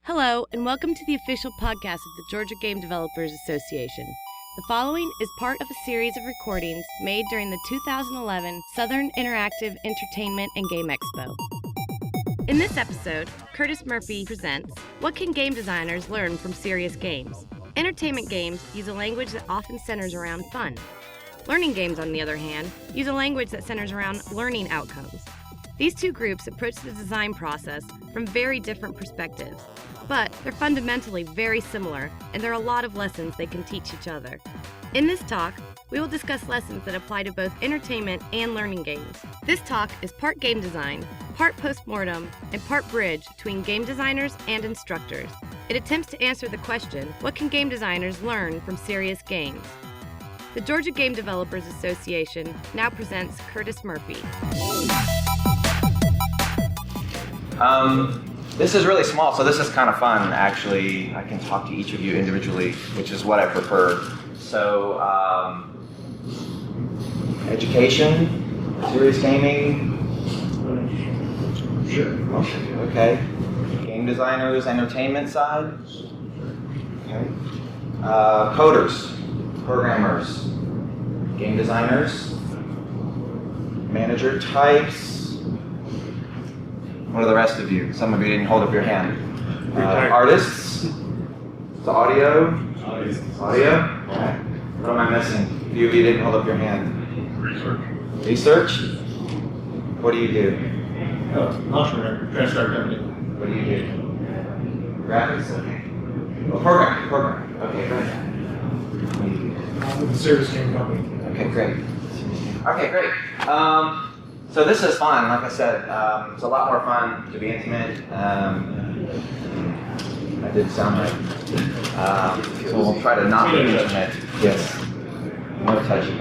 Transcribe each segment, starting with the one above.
Hello, and welcome to the official podcast of the Georgia Game Developers Association. The following is part of a series of recordings made during the 2011 Southern Interactive Entertainment and Game Expo. In this episode, Curtis Murphy presents What Can Game Designers Learn from Serious Games? Entertainment games use a language that often centers around fun. Learning games, on the other hand, use a language that centers around learning outcomes. These two groups approach the design process from very different perspectives, but they're fundamentally very similar, and there are a lot of lessons they can teach each other. In this talk, we will discuss lessons that apply to both entertainment and learning games. This talk is part game design, part postmortem, and part bridge between game designers and instructors. It attempts to answer the question, what can game designers learn from serious games? The Georgia Game Developers Association now presents Curtis Murphy. This is really small, so this is kind of fun, actually. I can talk to each of you individually, which is what I prefer. So, education, serious gaming. Sure. Okay. Game designers, entertainment side. Okay. Coders, programmers, game designers, manager types. What are the rest of you? Some of you didn't hold up your hand. Artists? The audio? Audio? Okay. What am I missing? A few of you didn't hold up your hand. Research? What do you do? Entrepreneur, transcribe company. What do you do? Graphics? Okay. Well, programming. Okay, great. What do you do? With a service game company. Okay, great. Okay, great. So this is fun, like I said. It's a lot more fun to be intimate. I did sound right. So we'll try to not be intimate. Yes. No touching.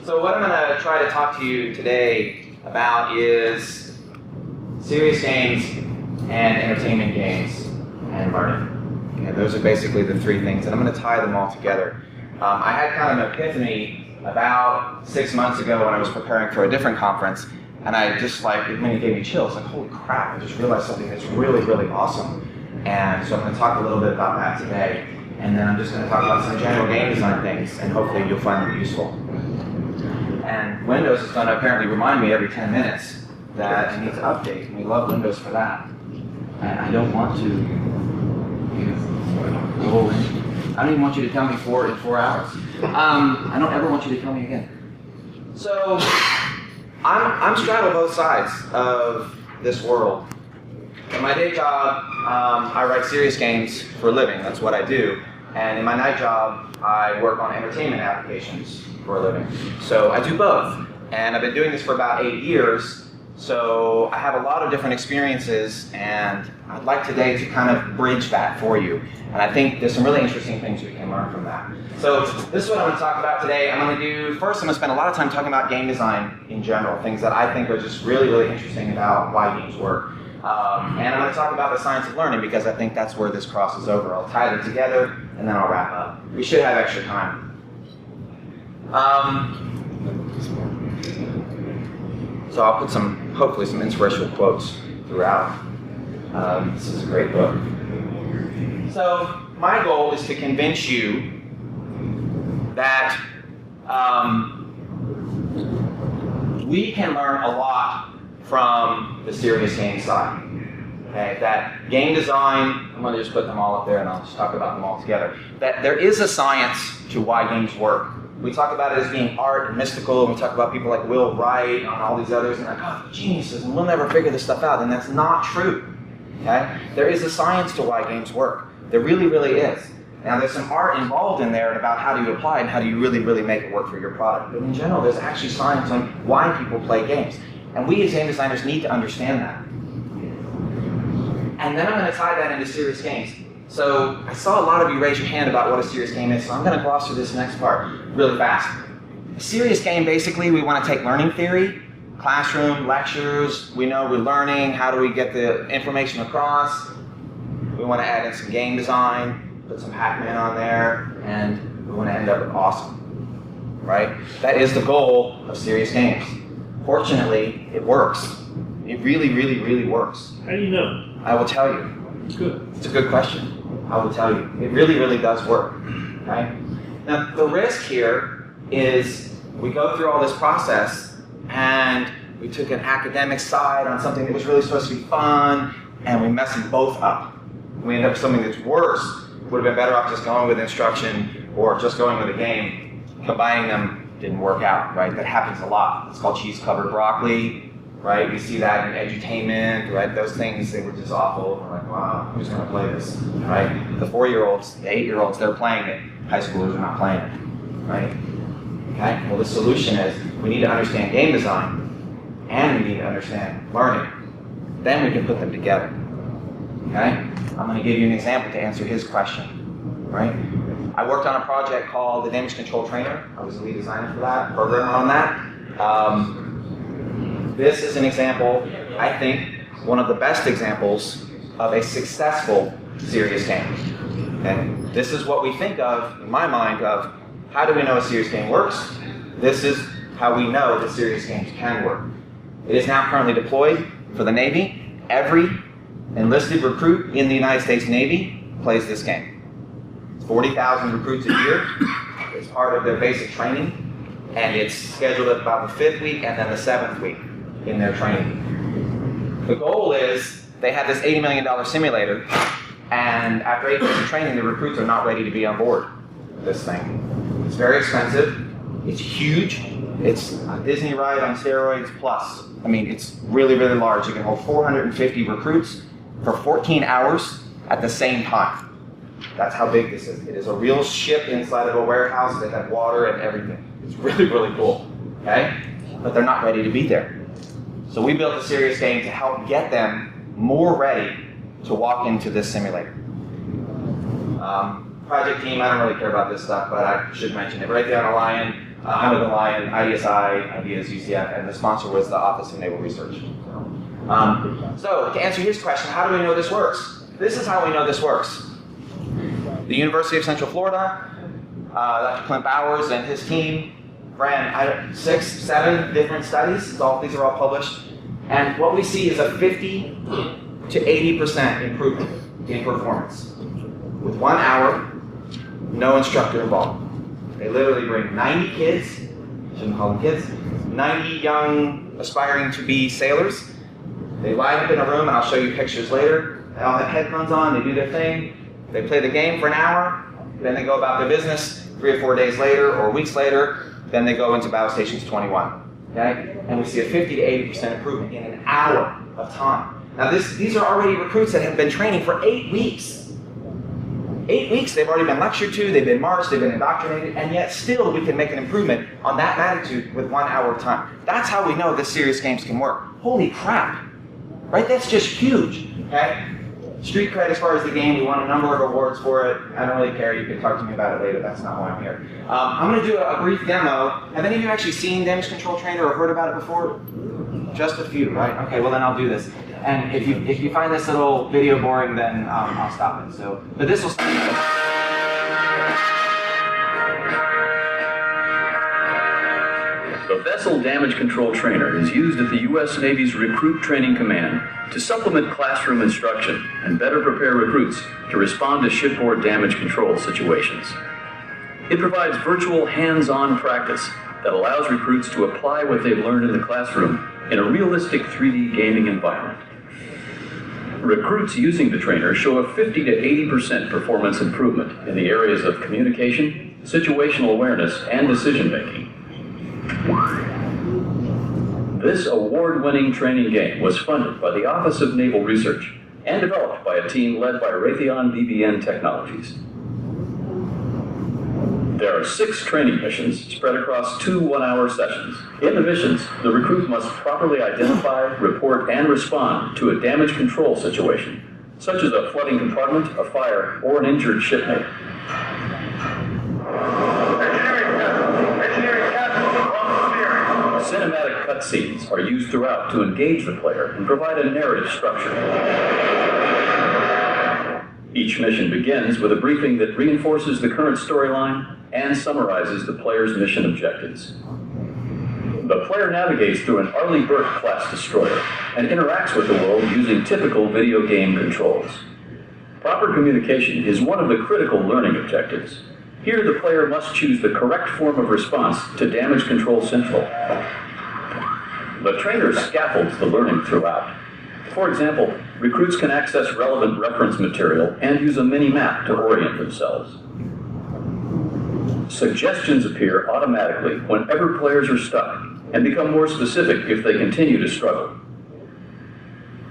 So what I'm going to try to talk to you today about is serious games and entertainment games and learning. Okay, those are basically the three things, and I'm going to tie them all together. I had kind of an epiphany about 6 months ago when I was preparing for a different conference, and I just it really gave me chills. Like, holy crap, I just realized something that's really, really awesome. And so I'm going to talk a little bit about that today, and then I'm just going to talk about some general game design things, and hopefully you'll find them useful. And Windows is going to apparently remind me every 10 minutes that it needs to update, and we love Windows for that. And I don't want to roll in. I don't even want you to tell me in 4 hours. I don't ever want you to tell me again. So, I'm straddle both sides of this world. In my day job, I write serious games for a living. That's what I do. And in my night job, I work on entertainment applications for a living. So I do both. And I've been doing this for about 8 years. So I have a lot of different experiences, and I'd like today to kind of bridge that for you. And I think there's some really interesting things we can learn from that. So this is what I'm going to talk about today. I'm going to spend a lot of time talking about game design in general, things that I think are just really, really interesting about why games work. And I'm going to talk about the science of learning because I think that's where this crosses over. I'll tie them together, and then I'll wrap up. We should have extra time. So I'll put hopefully some inspirational quotes throughout. This is a great book. So my goal is to convince you that we can learn a lot from the serious game side. Okay, that game design, I'm going to just put them all up there and I'll just talk about them all together. That there is a science to why games work. We talk about it as being art and mystical, and we talk about people like Will Wright and all these others, and like, oh, geniuses, and we'll never figure this stuff out, and that's not true. Okay? There is a science to why games work. There really, really is. Now, there's some art involved in there about how do you apply it and how do you really, really make it work for your product. But in general, there's actually science on why people play games. And we as game designers need to understand that. And then I'm going to tie that into serious games. So I saw a lot of you raise your hand about what a serious game is, so I'm going to gloss through this next part really fast. A serious game, basically, we want to take learning theory, classroom, lectures, we know we're learning, how do we get the information across? We want to add in some game design, put some Pac-Man on there, and we want to end up with awesome, right? That is the goal of serious games. Fortunately, it works. It really, really, really works. How do you know? I will tell you. Good. It's a good question. I will tell you. It really, really does work. Okay? Now, the risk here is we go through all this process and we took an academic side on something that was really supposed to be fun, and we mess them both up. We end up with something that's worse. Would have been better off just going with instruction or just going with a game. Combining them didn't work out, right? That happens a lot. It's called cheese-covered broccoli, right? We see that in edutainment, right? Those things, they were just awful. We're like, wow, who's going to play this, right? The 4-year-olds, the 8-year-olds, they're playing it. High schoolers are not playing it, right? Okay? Well, the solution is we need to understand game design and we need to understand learning. Then we can put them together, okay? I'm going to give you an example to answer his question, right? I worked on a project called the Damage Control Trainer. I was the lead designer for that, programmer on that. This is an example, I think, one of the best examples of a successful serious game. And this is what we think of, in my mind, of how do we know a serious game works? This is how we know that serious games can work. It is now currently deployed for the Navy. Every enlisted recruit in the United States Navy plays this game. 40,000 recruits a year. It's part of their basic training, and it's scheduled at about the 5th week and then the 7th week in their training. The goal is they have this $80 million simulator, and after 8 weeks of training, the recruits are not ready to be on board this thing. It's very expensive. It's huge. It's a Disney ride on steroids plus. I mean, it's really, really large. You can hold 450 recruits for 14 hours at the same time. That's how big this is. It is a real ship inside of a warehouse that has water and everything. It's really, really cool, okay? But they're not ready to be there. So we built a serious game to help get them more ready to walk into this simulator. Project team, I don't really care about this stuff, but I should mention it. Right there on Alion, I'm with Alion, IDSI, Ideas, UCF, and the sponsor was the Office of Naval Research. So to answer his question, how do we know this works? This is how we know this works. The University of Central Florida, Dr. Clint Bowers and his team ran 6, 7 different studies. These are all published. And what we see is a 50 to 80% improvement in performance. With 1 hour, no instructor involved. They literally bring 90 kids, shouldn't call them kids, 90 young aspiring to be sailors. They line up in a room, and I'll show you pictures later. They all have headphones on, they do their thing. They play the game for an hour, then they go about their business. 3 or 4 days later, or weeks later, then they go into Battle Stations 21. Okay? And we see a 50 to 80% improvement in an hour of time. Now these are already recruits that have been training for 8 weeks. 8 weeks, they've already been lectured to, they've been marched, they've been indoctrinated, and yet still we can make an improvement on that magnitude with 1 hour of time. That's how we know that serious games can work. Holy crap, right? That's just huge, okay? Street cred as far as the game, we won a number of awards for it. I don't really care, you can talk to me about it later, that's not why I'm here. I'm going to do a brief demo. Have any of you actually seen Damage Control Trainer or heard about it before? Just a few, right? Okay, well then I'll do this. And if you find this little video boring, then I'll stop it. But this will start. The Vessel Damage Control Trainer is used at the U.S. Navy's Recruit Training Command to supplement classroom instruction and better prepare recruits to respond to shipboard damage control situations. It provides virtual hands-on practice that allows recruits to apply what they've learned in the classroom in a realistic 3D gaming environment. Recruits using the trainer show a 50 to 80% performance improvement in the areas of communication, situational awareness, and decision-making. This award-winning training game was funded by the Office of Naval Research and developed by a team led by Raytheon BBN Technologies. There are 6 training missions spread across 2 one-hour sessions. In the missions, the recruit must properly identify, report, and respond to a damage control situation, such as a flooding compartment, a fire, or an injured shipmate. Cinematic cutscenes are used throughout to engage the player and provide a narrative structure. Each mission begins with a briefing that reinforces the current storyline and summarizes the player's mission objectives. The player navigates through an Arleigh Burke-class destroyer and interacts with the world using typical video game controls. Proper communication is one of the critical learning objectives. Here, the player must choose the correct form of response to Damage Control Central. The trainer scaffolds the learning throughout. For example, recruits can access relevant reference material and use a mini-map to orient themselves. Suggestions appear automatically whenever players are stuck and become more specific if they continue to struggle.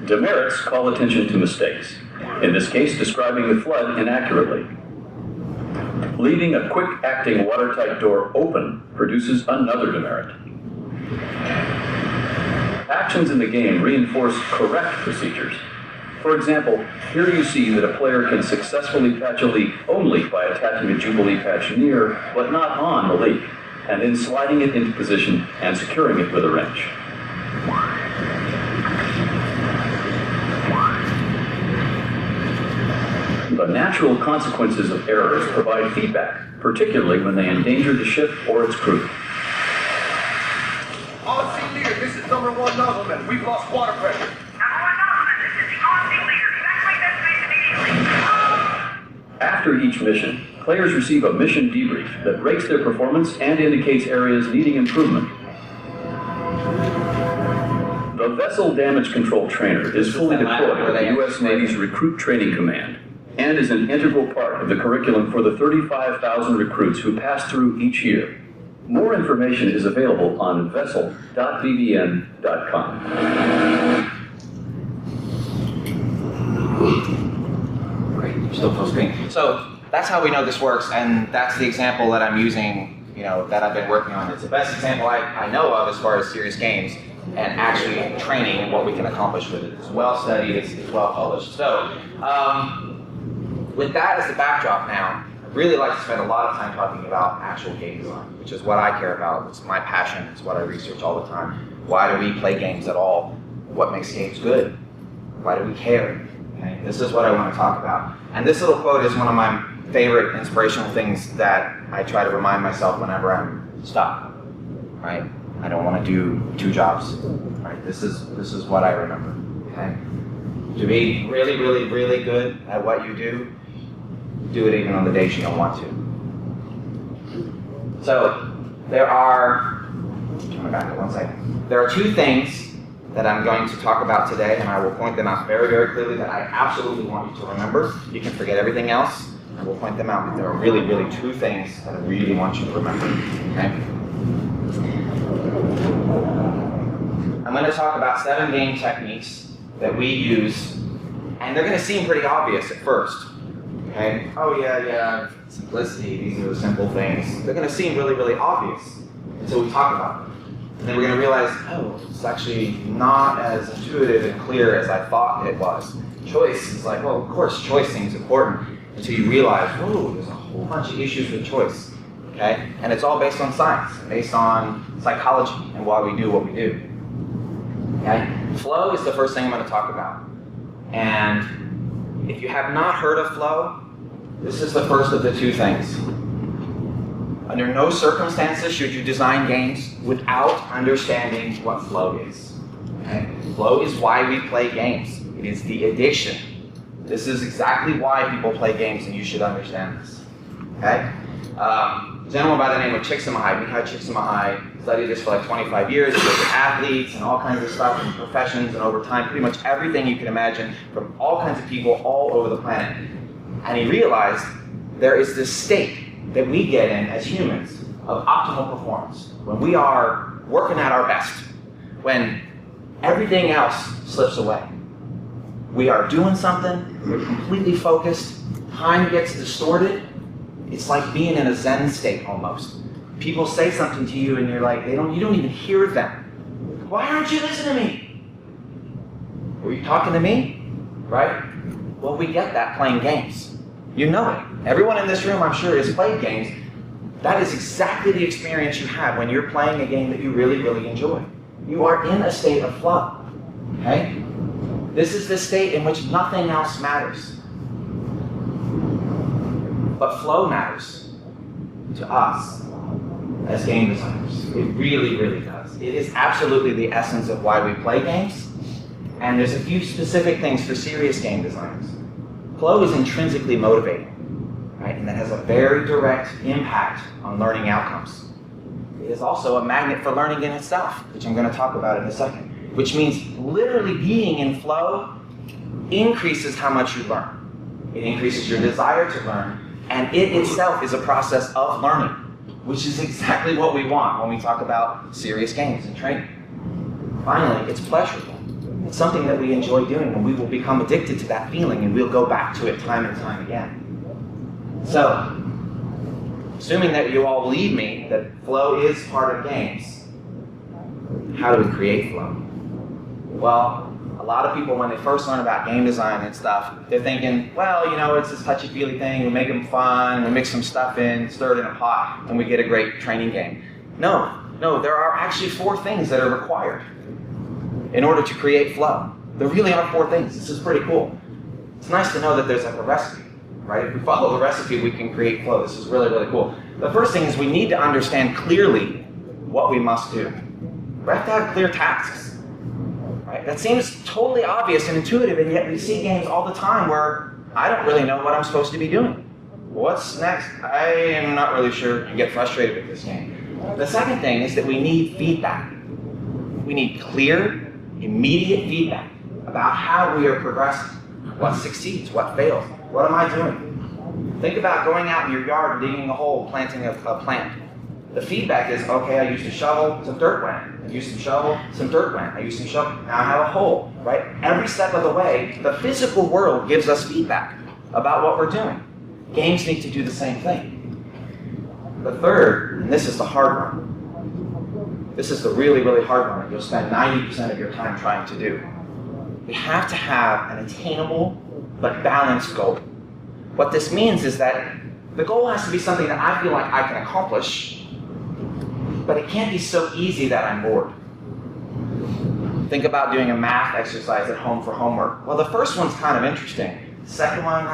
Demerits call attention to mistakes, in this case describing the flood inaccurately. Leaving a quick-acting watertight door open produces another demerit. Actions in the game reinforce correct procedures. For example, here you see that a player can successfully patch a leak only by attaching a Jubilee patch near, but not on the leak, and then sliding it into position and securing it with a wrench. The natural consequences of errors provide feedback, particularly when they endanger the ship or its crew. On-sea leader, this is number 1 Nozzleman. We've lost water pressure. Number 1 Nozzleman, this is the on-sea leader. Evacuate that space immediately. After each mission, players receive a mission debrief that rates their performance and indicates areas needing improvement. The Vessel Damage Control Trainer is fully deployed with the U.S. Navy's Recruit Training Command and is an integral part of the curriculum for the 35,000 recruits who pass through each year. More information is available on vessel.vbn.com. Great, you're still full screen. So that's how we know this works, and that's the example that I'm using, that I've been working on. It's the best example I know of as far as serious games and actually training and what we can accomplish with it. It's well studied, it's well published. So with that as the backdrop now, I'd really like to spend a lot of time talking about actual game design, which is what I care about. It's my passion, it's what I research all the time. Why do we play games at all? What makes games good? Why do we care? Okay? This is what I want to talk about. And this little quote is one of my favorite inspirational things that I try to remind myself whenever I'm stuck, right? I don't want to do 2 jobs, right? This is what I remember, okay? To be really, really, really good at what you do it even on the days you don't want to. So there are, turn it back 1 second. There are 2 things that I'm going to talk about today, and I will point them out very, very clearly that I absolutely want you to remember. You can forget everything else, and we'll point them out, but there are really, really 2 things that I really want you to remember, okay? I'm going to talk about 7 game techniques that we use, and they're going to seem pretty obvious at first. Okay? Oh yeah, simplicity, these are the simple things. They're going to seem really, really obvious until we talk about them. And then we're going to realize, oh, it's actually not as intuitive and clear as I thought it was. Choice is like, well, of course, choice seems important until you realize, whoa, there's a whole bunch of issues with choice. Okay? And it's all based on science, based on psychology and why we do what we do. Okay? Flow is the first thing I'm going to talk about. And if you have not heard of flow, this is the first of the 2 things. Under no circumstances should you design games without understanding what flow is. Okay? Flow is why we play games. It is the addiction. This is exactly why people play games, and you should understand this. Okay? A gentleman by the name of Mihai Csikszentmihalyi studied this for like 25 years. He looked at athletes and all kinds of stuff and professions, and over time, pretty much everything you can imagine from all kinds of people all over the planet. And he realized there is this state that we get in as humans of optimal performance, when we are working at our best, when everything else slips away. We are doing something, we're completely focused, time gets distorted. It's like being in a Zen state almost. People say something to you and you're like, you don't even hear them. Why aren't you listening to me? Were you talking to me? Right? Well, we get that playing games. You know it. Everyone in this room, I'm sure, has played games. That is exactly the experience you have when you're playing a game that you really, really enjoy. You are in a state of flow. Okay? This is the state in which nothing else matters. But flow matters to us as game designers. It really, really does. It is absolutely the essence of why we play games. And there's a few specific things for serious game designers. Flow is intrinsically motivating, right? And that has a very direct impact on learning outcomes. It is also a magnet for learning in itself, which I'm going to talk about in a second, which means literally being in flow increases how much you learn. It increases your desire to learn, and it itself is a process of learning, which is exactly what we want when we talk about serious games and training. Finally, it's pleasurable. It's something that we enjoy doing, and we will become addicted to that feeling, and we'll go back to it time and time again. So, assuming that you all believe me that flow is part of games, how do we create flow? Well, a lot of people, when they first learn about game design and stuff, they're thinking, well, you know, it's this touchy-feely thing, we make them fun, we mix some stuff in, stir it in a pot, and we get a great training game. No, there are actually 4 things that are required in order to create flow. There really are 4 things. This is pretty cool. It's nice to know that there's like a recipe, right? If we follow the recipe, we can create flow. This is really, really cool. The first thing is we need to understand clearly what we must do. We have to have clear tasks. Right? That seems totally obvious and intuitive, and yet we see games all the time where I don't really know what I'm supposed to be doing. What's next? I am not really sure. You get frustrated with this game. The second thing is that we need feedback. We need clear, immediate feedback about how we are progressing. What succeeds? What fails? What am I doing? Think about going out in your yard and digging a hole, planting a plant. The feedback is, okay, I used a shovel, some dirt went. I used some shovel, some dirt went. I used some shovel, now I have a hole, right? Every step of the way, the physical world gives us feedback about what we're doing. Games need to do the same thing. The third, and this is the hard one. This is the really, really hard one that you'll spend 90% of your time trying to do. We have to have an attainable but balanced goal. What this means is that the goal has to be something that I feel like I can accomplish, but it can't be so easy that I'm bored. Think about doing a math exercise at home for homework. Well, the first one's kind of interesting. The second one,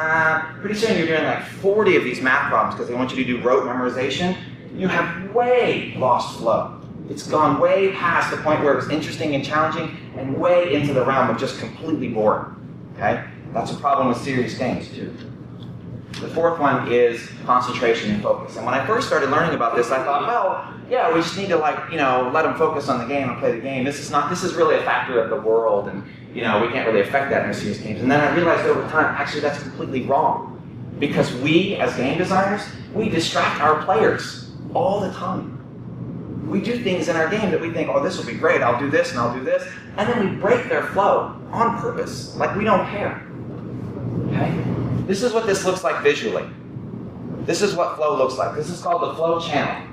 pretty soon you're doing like 40 of these math problems because they want you to do rote memorization. You have way lost flow. It's gone way past the point where it was interesting and challenging and way into the realm of just completely boring. Okay? That's a problem with serious games too. The fourth one is concentration and focus. And when I first started learning about this, I thought, well, yeah, we just need to let them focus on the game and play the game. This is really a factor of the world, and we can't really affect that in serious games. And then I realized over time, actually, that's completely wrong. Because we, as game designers, we distract our players all the time. We do things in our game that we think, oh, this will be great, I'll do this and I'll do this, and then we break their flow on purpose, like we don't care. Okay? This is what this looks like visually. This is what flow looks like. This is called the flow channel.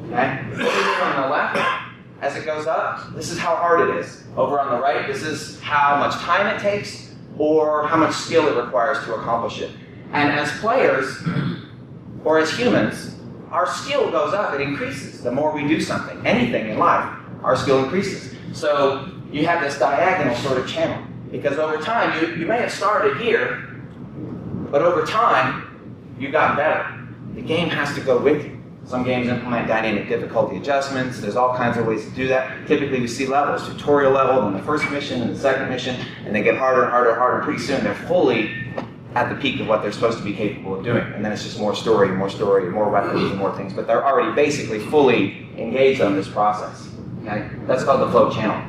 Okay? Over on the left, as it goes up, this is how hard it is. Over on the right, this is how much time it takes or how much skill it requires to accomplish it. And as players, or as humans, our skill goes up, it increases. The more we do something, anything in life, our skill increases. So you have this diagonal sort of channel. Because over time, you may have started here, but over time, you got better. The game has to go with you. Some games implement dynamic difficulty adjustments. There's all kinds of ways to do that. Typically, we see levels, tutorial level on the first mission and the second mission, and they get harder and harder and harder. Pretty soon, they're fully at the peak of what they're supposed to be capable of doing. And then it's just more story, more weapons, and more things. But they're already basically fully engaged on this process. Okay? That's called the flow channel.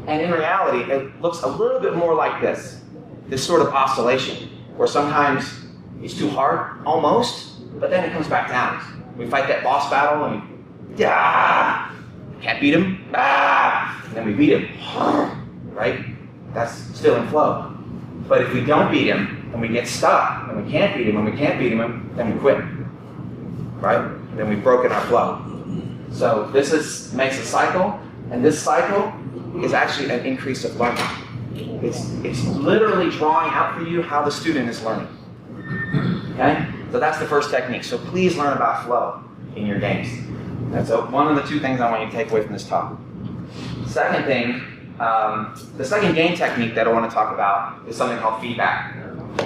And in reality, it looks a little bit more like this sort of oscillation, where sometimes it's too hard, almost, but then it comes back down. We fight that boss battle and can't beat him, and then we beat him, right? That's still in flow. But if we don't beat him, and we get stuck, and we can't beat him, then we quit, right? Then we've broken our flow. So this makes a cycle, and this cycle is actually an increase of learning. It's literally drawing out for you how the student is learning. Okay? So that's the first technique. So please learn about flow in your games. That's one of the 2 things I want you to take away from this talk. Second thing, the second game technique that I want to talk about is something called feedback.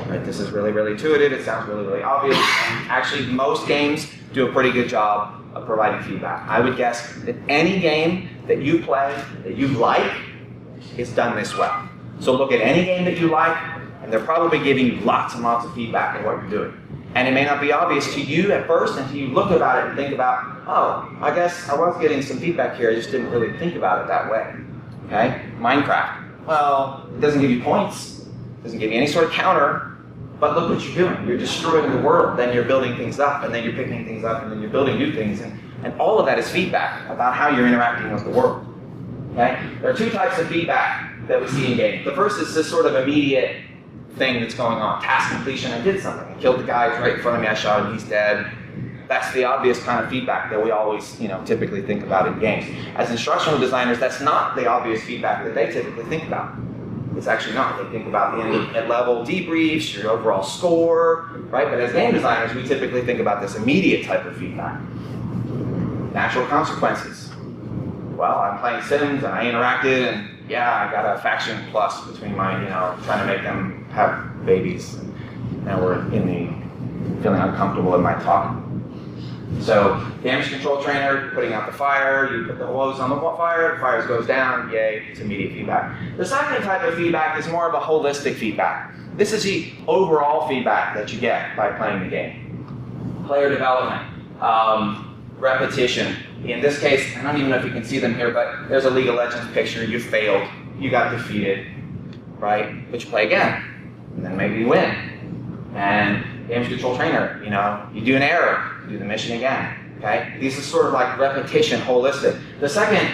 Right? This is really, really intuitive. It sounds really, really obvious. And actually, most games do a pretty good job of providing feedback. I would guess that any game that you play, that you like, is done this well. So look at any game that you like, and they're probably giving you lots and lots of feedback on what you're doing. And it may not be obvious to you at first until you look about it and think about, oh, I guess I was getting some feedback here, I just didn't really think about it that way. Okay? Minecraft. Well, it doesn't give you points, it doesn't give you any sort of counter, but look what you're doing. You're destroying the world, then you're building things up, and then you're picking things up, and then you're building new things, and all of that is feedback about how you're interacting with the world. Okay? There are two types of feedback that we see in games. The first is this sort of immediate thing that's going on. Task completion, I did something. I killed the guy right in front of me, I shot him, he's dead. That's the obvious kind of feedback that we always, typically think about in games. As instructional designers, that's not the obvious feedback that they typically think about. It's actually not. They think about the end level debriefs, your overall score, right? But as game designers, we typically think about this immediate type of feedback. Natural consequences. Well, I'm playing Sims and I interacted and I got a faction plus between my, trying to make them have babies. And now we're feeling uncomfortable in my talk. So, damage control trainer, putting out the fire, you put the hose on the fire goes down, yay, it's immediate feedback. The second type of feedback is more of a holistic feedback. This is the overall feedback that you get by playing the game. Player development, repetition. In this case, I don't even know if you can see them here, but there's a League of Legends picture, you failed, you got defeated, right? But you play again, and then maybe you win. And damage control trainer, you do an error, you do the mission again, okay? These are sort of like repetition, holistic. The second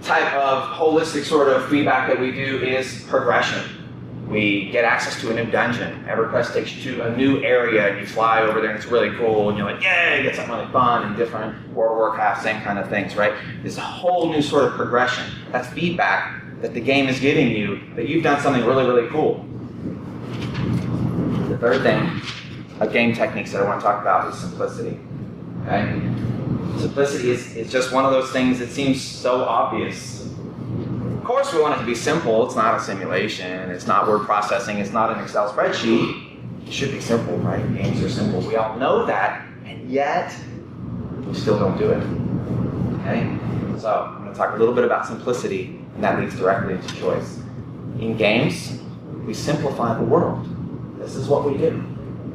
type of holistic sort of feedback that we do is progression. We get access to a new dungeon. EverQuest takes you to a new area and you fly over there and it's really cool and you're like, yay, get something really fun and different. World of Warcraft, same kind of things, right? There's a whole new sort of progression. That's feedback that the game is giving you that you've done something really, really cool. The third thing of game techniques that I want to talk about is simplicity, okay? Simplicity is just one of those things that seems so obvious. Of course we want it to be simple. It's not a simulation. It's not word processing. It's not an Excel spreadsheet. It should be simple, right? Games are simple. We all know that, and yet we still don't do it, okay? So I'm going to talk a little bit about simplicity, and that leads directly into choice. In games, we simplify the world. This is what we do,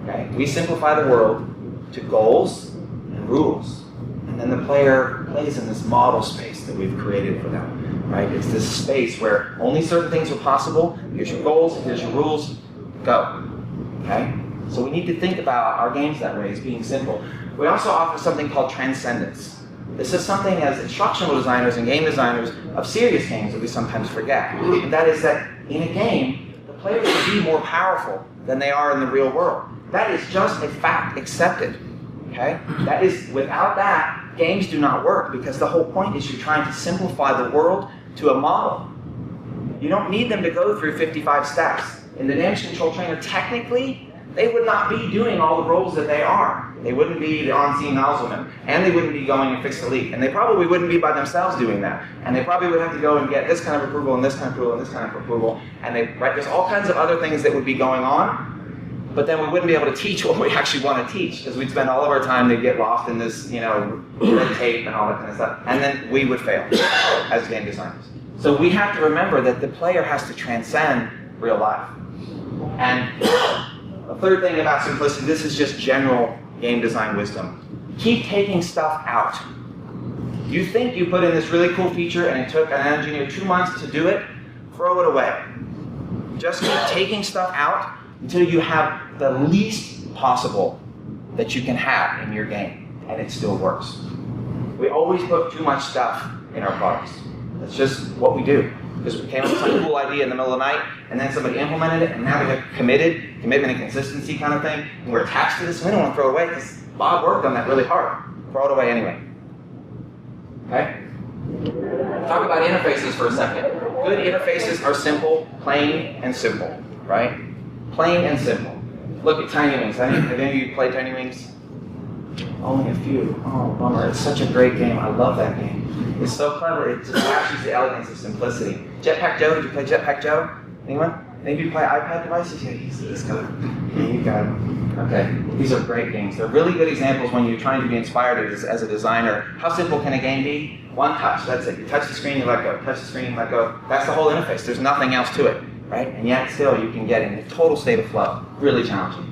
okay? We simplify the world to goals and rules. And then the player plays in this model space that we've created for them, right? It's this space where only certain things are possible. Here's your goals, here's your rules, go, okay? So we need to think about our games that way as being simple. We also offer something called transcendence. This is something as instructional designers and game designers of serious games that we sometimes forget. And that is that in a game, the players will be more powerful than they are in the real world. That is just a fact accepted, okay? That is, without that, games do not work because the whole point is you're trying to simplify the world to a model. You don't need them to go through 55 steps. In the damage control trainer, technically, they would not be doing all the roles that they are. They wouldn't be the on-scene nozzleman, and they wouldn't be going and fix the leak, and they probably wouldn't be by themselves doing that. And they probably would have to go and get this kind of approval, and this kind of approval, and this kind of approval, and there's all kinds of other things that would be going on, but then we wouldn't be able to teach what we actually want to teach, because we'd spend all of our time, they'd get lost in this, red tape and all that kind of stuff, and then we would fail as game designers. So we have to remember that the player has to transcend real life. And the third thing about simplicity, this is just general game design wisdom. Keep taking stuff out. You think you put in this really cool feature and it took an engineer 2 months to do it, throw it away. Just keep taking stuff out until you have the least possible that you can have in your game, and it still works. We always put too much stuff in our products. That's just what we do. Because we came up with some cool idea in the middle of the night, and then somebody implemented it, and now we have commitment and consistency kind of thing, and we're attached to this, and we don't want to throw it away because Bob worked on that really hard. Throw it away anyway. Okay? Talk about interfaces for a second. Good interfaces are simple, plain, and simple, right? Plain and simple. Look at Tiny Wings. Have any of you played Tiny Wings? Only a few. Oh, bummer. It's such a great game. I love that game. It's so clever. It just captures the elegance of simplicity. Jetpack Joe, did you play Jetpack Joe? Anyone? Any of you play iPad devices? Yeah, he's good. There you go. Okay, these are great games. They're really good examples when you're trying to be inspired as a designer. How simple can a game be? One touch, that's it. You touch the screen, you let go. Touch the screen, you let go. That's the whole interface. There's nothing else to it, right? And yet still you can get in a total state of flow. Really challenging.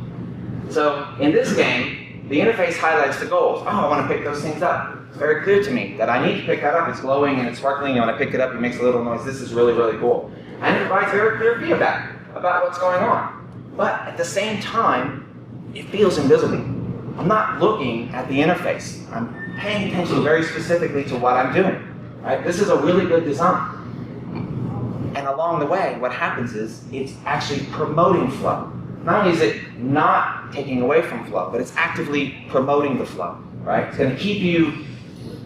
So in this game, the interface highlights the goals. Oh, I want to pick those things up. It's very clear to me that I need to pick that up. It's glowing and it's sparkling, and when I pick it up, it makes a little noise. This is really, really cool. And it provides very clear feedback about what's going on. But at the same time, it feels invisible. I'm not looking at the interface. I'm paying attention very specifically to what I'm doing. Right? This is a really good design. And along the way, what happens is it's actually promoting flow. Not only is it not taking away from flow, but it's actively promoting the flow. Right? It's going to keep you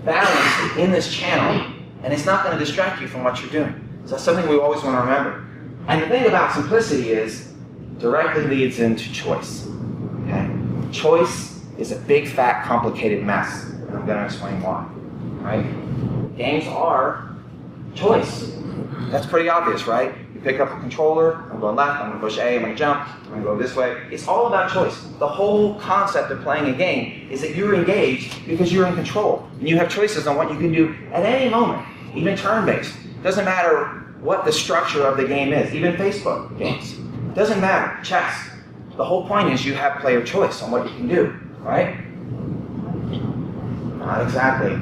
balanced in this channel, and it's not going to distract you from what you're doing. So that's something we always want to remember. And the thing about simplicity is, directly leads into choice. Okay? Choice is a big, fat, complicated mess, and I'm going to explain why. Right? Games are choice. That's pretty obvious, right? You pick up a controller, I'm going left, I'm going to push A, I'm going to jump, I'm going to go this way. It's all about choice. The whole concept of playing a game is that you're engaged because you're in control, and you have choices on what you can do at any moment, even turn-based. Doesn't matter what the structure of the game is, even Facebook games. Doesn't matter. Chess. The whole point is you have player choice on what you can do, right? Not exactly.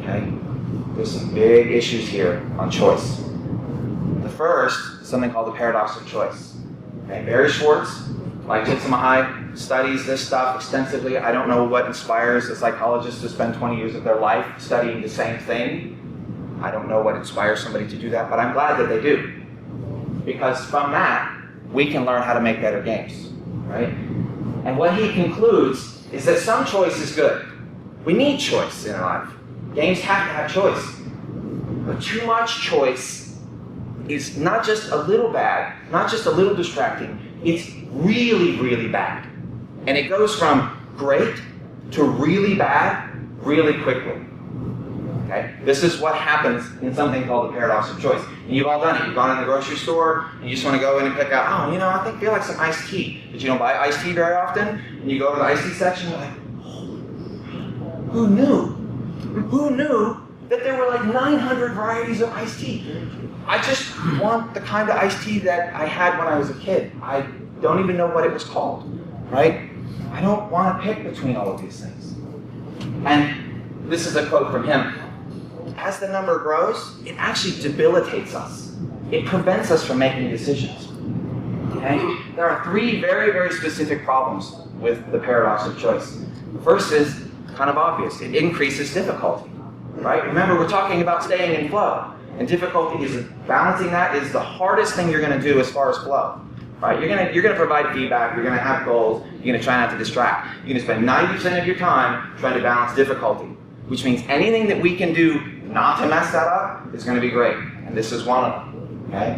Okay? There's some big issues here on choice. The first is something called the paradox of choice. Okay? Barry Schwartz, like Csikszentmihalyi, studies this stuff extensively. I don't know what inspires a psychologist to spend 20 years of their life studying the same thing. I don't know what inspires somebody to do that, but I'm glad that they do. Because from that, we can learn how to make better games, right? And what he concludes is that some choice is good. We need choice in our life. Games have to have choice. But too much choice is not just a little bad, not just a little distracting, it's really, really bad. And it goes from great to really bad really quickly. Okay? This is what happens in something called the paradox of choice. And you've all done it. You've gone in the grocery store, and you just want to go in and pick out, oh, you know, I feel like some iced tea. But you don't buy iced tea very often. And you go to the iced tea section, you're like, oh, who knew? Who knew that there were like 900 varieties of iced tea? I just want the kind of iced tea that I had when I was a kid. I don't even know what it was called, right? I don't want to pick between all of these things. And this is a quote from him. As the number grows, it actually debilitates us. It prevents us from making decisions. Okay? There are three very, very specific problems with the paradox of choice. The first is kind of obvious. It increases difficulty. Right? Remember, we're talking about staying in flow. And difficulty is balancing that is the hardest thing you're going to do as far as flow. Right? You're going to provide feedback. You're going to have goals. You're going to try not to distract. You're going to spend 90% of your time trying to balance difficulty, which means anything that we can do not to mess that up is going to be great. And this is one of them. Okay?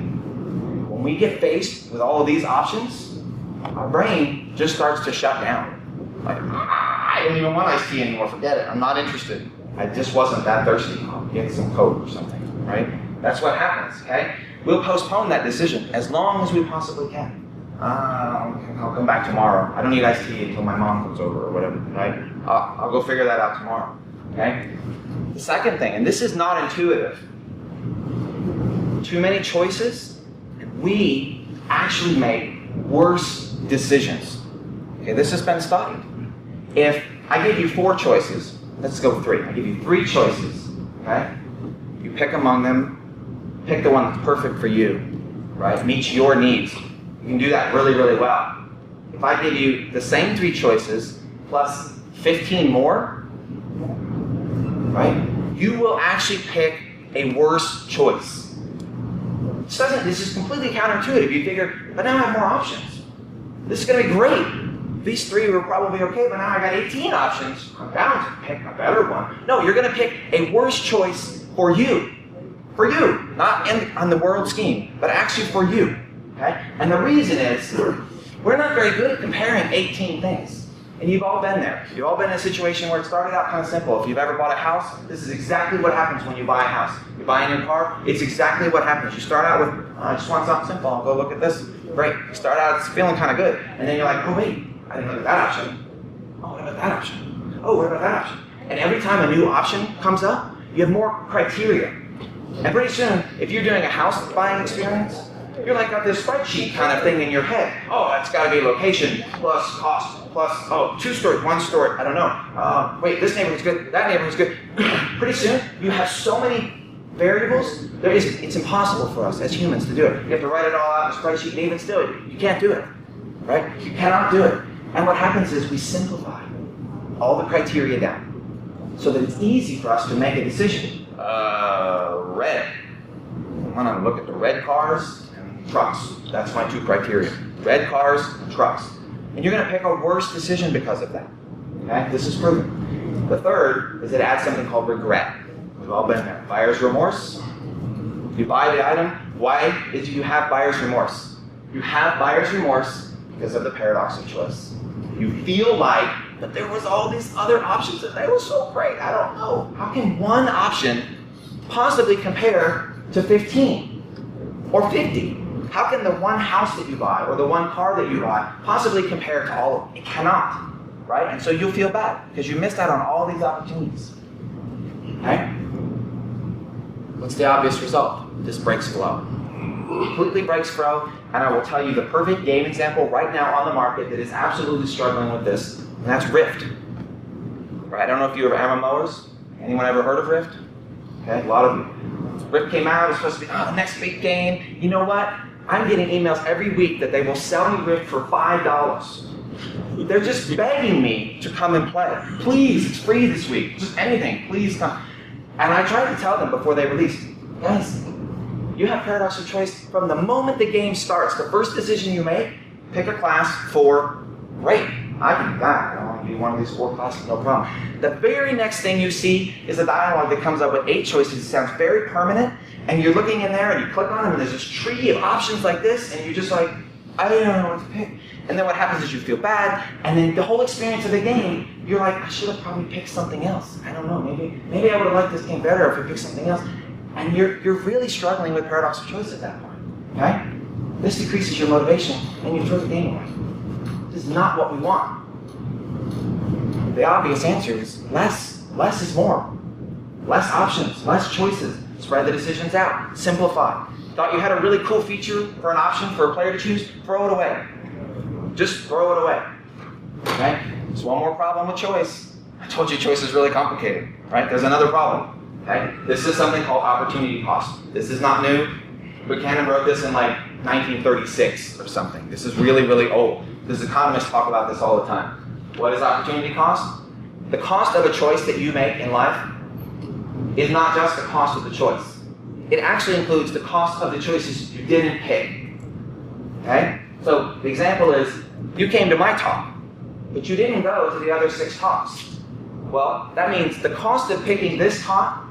When we get faced with all of these options, our brain just starts to shut down. Like, I don't even want iced tea anymore. Forget it. I'm not interested. I just wasn't that thirsty. I'll get some Coke or something. Right? That's what happens. Okay? We'll postpone that decision as long as we possibly can. I'll come back tomorrow. I don't need iced tea until my mom comes over or whatever. Right? I'll go figure that out tomorrow. Okay? The second thing, and this is not intuitive, too many choices, and we actually make worse decisions. Okay, this has been studied. If I give you 4 choices, let's go 3. I give you 3 choices, okay? You pick among them, pick the one that's perfect for you, right? Meets your needs. You can do that really, really well. If I give you the same 3 choices plus 15 more, right? You will actually pick a worse choice. This is completely counterintuitive. You figure, but now I have more options. This is going to be great. These 3 were probably okay, but now I got 18 options. I'm bound to pick a better one. No, you're going to pick a worse choice for you. For you. Not on the world scheme, but actually for you. Okay? And the reason is, we're not very good at comparing 18 things. And you've all been there. You've all been in a situation where it started out kind of simple. If you've ever bought a house, this is exactly what happens when you buy a house. You buy a new car, it's exactly what happens. You start out with, I just want something simple. I'll go look at this Great. You start out feeling kind of good, and then you're like, oh wait, I didn't look at that option. Oh, what about that option? Oh, what about that option? And every time a new option comes up, you have more criteria. And pretty soon, if you're doing a house buying experience, you're like got this spreadsheet kind of thing in your head. Oh, that's got to be location plus cost plus, oh, 2 stories, 1 story, I don't know. Wait, this neighborhood's good, that neighborhood's good. Pretty soon, you have so many variables, it's impossible for us as humans to do it. You have to write it all out in a spreadsheet, and even still, you can't do it, right? You cannot do it. And what happens is we simplify all the criteria down so that it's easy for us to make a decision. Red. I want to look at the red cars and trucks. That's my 2 criteria. Red cars and trucks. And you're going to pick a worse decision because of that. Okay? This is proven. The third is it adds something called regret. We've all been there. Buyer's remorse. You buy the item. Why did you have buyer's remorse? You have buyer's remorse because of the paradox of choice. You feel like, but there was all these other options and they were so great. I don't know. How can one option possibly compare to 15 or 50? How can the one house that you buy or the one car that you buy possibly compare to all of them? It cannot, right? And so you'll feel bad because you missed out on all these opportunities. Okay? What's the obvious result? This breaks flow. Completely breaks flow, and I will tell you the perfect game example right now on the market that is absolutely struggling with this, and that's Rift. Right? I don't know if you ever MMOers. Anyone ever heard of Rift? Okay, a lot of you. Rift came out, it's supposed to be the next big game. You know what? I'm getting emails every week that they will sell me Rift for $5. They're just begging me to come and play. Please, it's free this week. Just anything, please come. And I tried to tell them before they released, guys, you have paradox of choice from the moment the game starts. The first decision you make, pick a class for great. I can do that. I want to be one of these 4 classes, no problem. The very next thing you see is a dialogue that comes up with 8 choices. It sounds very permanent, and you're looking in there and you click on them and there's this tree of options like this, and you're just like, I don't know what to pick. And then what happens is you feel bad, and then the whole experience of the game, you're like, I should have probably picked something else. I don't know, maybe I would have liked this game better if I picked something else. And you're really struggling with paradox of choice at that point, okay? This decreases your motivation, and you throw the game away. This is not what we want. The obvious answer is less. Less is more. Less options, less choices. Spread the decisions out. Simplify. Thought you had a really cool feature for an option for a player to choose? Throw it away. Just throw it away. Okay? There's one more problem with choice. I told you choice is really complicated, right? There's another problem. Okay? This is something called opportunity cost. This is not new. Buchanan wrote this in like 1936 or something. This is really, really old. These economists talk about this all the time. What is opportunity cost? The cost of a choice that you make in life is not just the cost of the choice. It actually includes the cost of the choices you didn't pick. Okay? So the example is, you came to my talk, but you didn't go to the other 6 talks. Well, that means the cost of picking this talk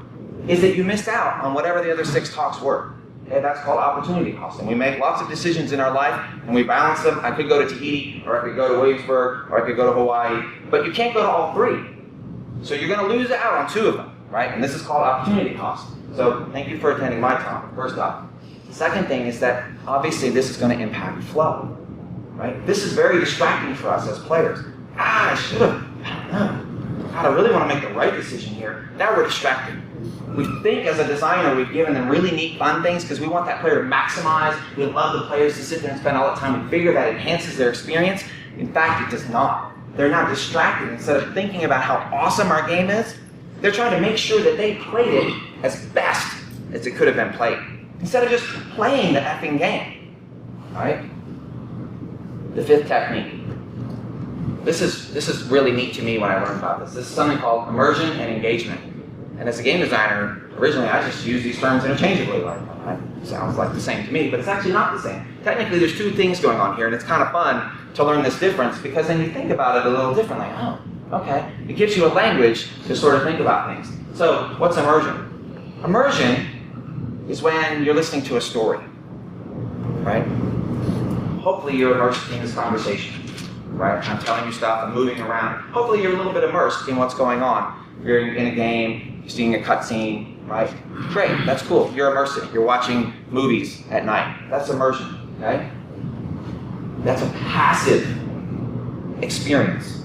is that you missed out on whatever the other 6 talks were. Okay, that's called opportunity cost. And we make lots of decisions in our life, and we balance them. I could go to Tahiti, or I could go to Williamsburg, or I could go to Hawaii, but you can't go to all 3. So you're going to lose out on 2 of them, right? And this is called opportunity cost. So thank you for attending my talk, first off. The second thing is that obviously this is going to impact flow, right? This is very distracting for us as players. I should have, I don't know. God, I really want to make the right decision here. Now we're distracted. We think as a designer we've given them really neat fun things because we want that player to maximize. We love the players to sit there and spend all the time. We figure that enhances their experience. In fact, it does not. They're now distracted. Instead of thinking about how awesome our game is, they're trying to make sure that they played it as best as it could have been played. Instead of just playing the effing game. All right? The 5th technique. This is really neat to me when I learned about this. This is something called immersion and engagement. And as a game designer, originally I just used these terms interchangeably. Like, it sounds like the same to me, but it's actually not the same. Technically, there's 2 things going on here, and it's kind of fun to learn this difference because then you think about it a little differently. Oh, okay. It gives you a language to sort of think about things. So, what's immersion? Immersion is when you're listening to a story, right? Hopefully you're immersed in this conversation, right? I'm telling you stuff, I'm moving around. Hopefully you're a little bit immersed in what's going on. You're in a game, you're seeing a cutscene, right? Great, that's cool. You're immersed in it. You're watching movies at night. That's immersion, okay? That's a passive experience.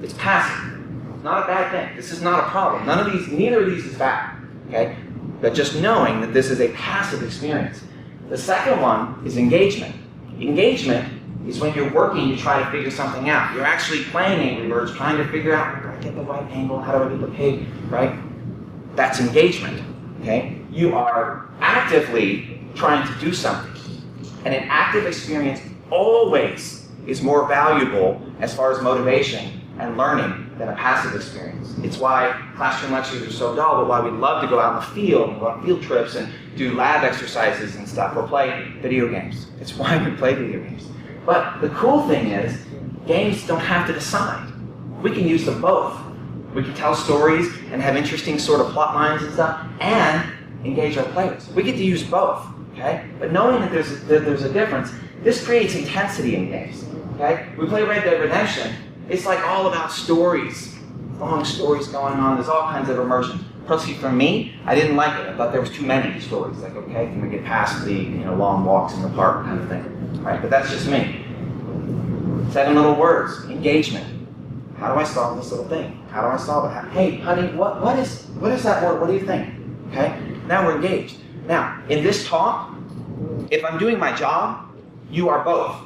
It's passive. It's not a bad thing. This is not a problem. Neither of these is bad. Okay? But just knowing that this is a passive experience. The second one is engagement. Engagement is when you're working to try to figure something out. You're actually playing Angry Birds, trying to figure out, how do I get the right angle? How do I get the pig? Right? That's engagement. Okay? You are actively trying to do something. And an active experience always is more valuable as far as motivation and learning than a passive experience. It's why classroom lectures are so dull, but why we love to go out in the field and go on field trips and do lab exercises and stuff, or play video games. It's why we play video games. But the cool thing is, games don't have to decide. We can use them both. We can tell stories and have interesting sort of plot lines and stuff, and engage our players. We get to use both, okay? But knowing that there's a difference, this creates intensity in games, okay? We play Red Dead Redemption. It's like all about stories, long stories going on. There's all kinds of immersion. Personally, for me, I didn't like it. I thought there was too many stories. Like, okay, can we get past the long walks in the park kind of thing, right? But that's just me. 7 little words. Engagement. How do I solve this little thing? How do I solve it? Hey, honey, what is that word? What do you think? Okay. Now we're engaged. Now, in this talk, if I'm doing my job, you are both.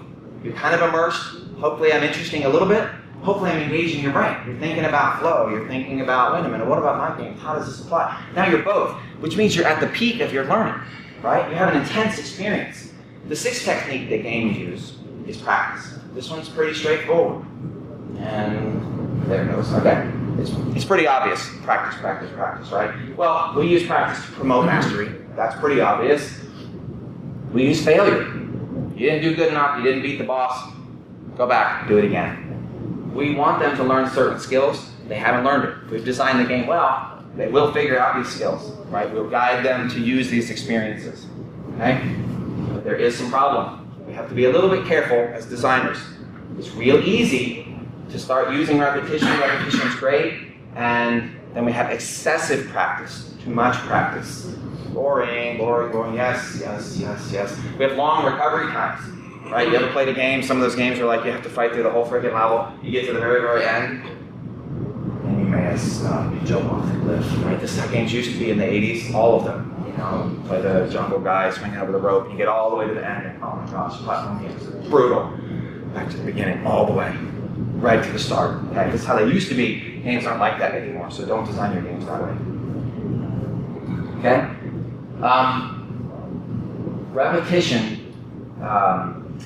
You're kind of immersed. Hopefully, I'm interesting a little bit. Hopefully I'm engaging your brain. You're thinking about flow. You're thinking about, wait a minute, what about my game? How does this apply? Now you're both, which means you're at the peak of your learning, right? You have an intense experience. The 6th technique that games use is practice. This one's pretty straightforward. And there it goes. Okay. It's pretty obvious. Practice, practice, practice, right? Well, we use practice to promote mastery. That's pretty obvious. We use failure. You didn't do good enough. You didn't beat the boss. Go back. Do it again. We want them to learn certain skills. They haven't learned it. If we've designed the game well, they will figure out these skills, right? We'll guide them to use these experiences, okay? But there is some problem. We have to be a little bit careful as designers. It's real easy to start using repetition. Repetition is great. And then we have excessive practice, too much practice. Boring, boring, boring, yes, yes, yes, yes. We have long recovery times. Right? You ever played a game? Some of those games are like you have to fight through the whole freaking level. You get to the very, very end, and you may you jump off the cliff. Right? This is how games used to be in the 80s. All of them. Play the jungle guy swinging over the rope, and you get all the way to the end. And oh my gosh, platform games are brutal. Back to the beginning, all the way, right to the start. Okay? This is how they used to be. Games aren't like that anymore. So don't design your games that way. Okay? Repetition.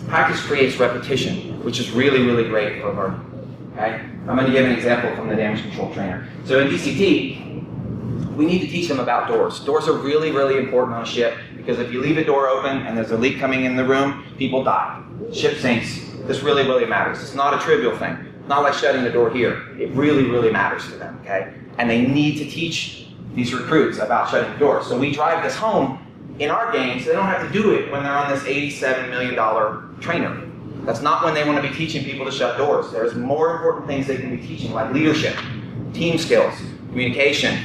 Practice creates repetition, which is really, really great for learning. Okay? I'm going to give an example from the damage control trainer. So in DCT, we need to teach them about doors. Doors are really, really important on a ship because if you leave a door open and there's a leak coming in the room, people die. Ship sinks. This really, really matters. It's not a trivial thing. It's not like shutting the door here. It really, really matters to them. Okay? And they need to teach these recruits about shutting the door. So we drive this home in our games, they don't have to do it when they're on this $87 million trainer. That's not when they want to be teaching people to shut doors. There's more important things they can be teaching, like leadership, team skills, communication,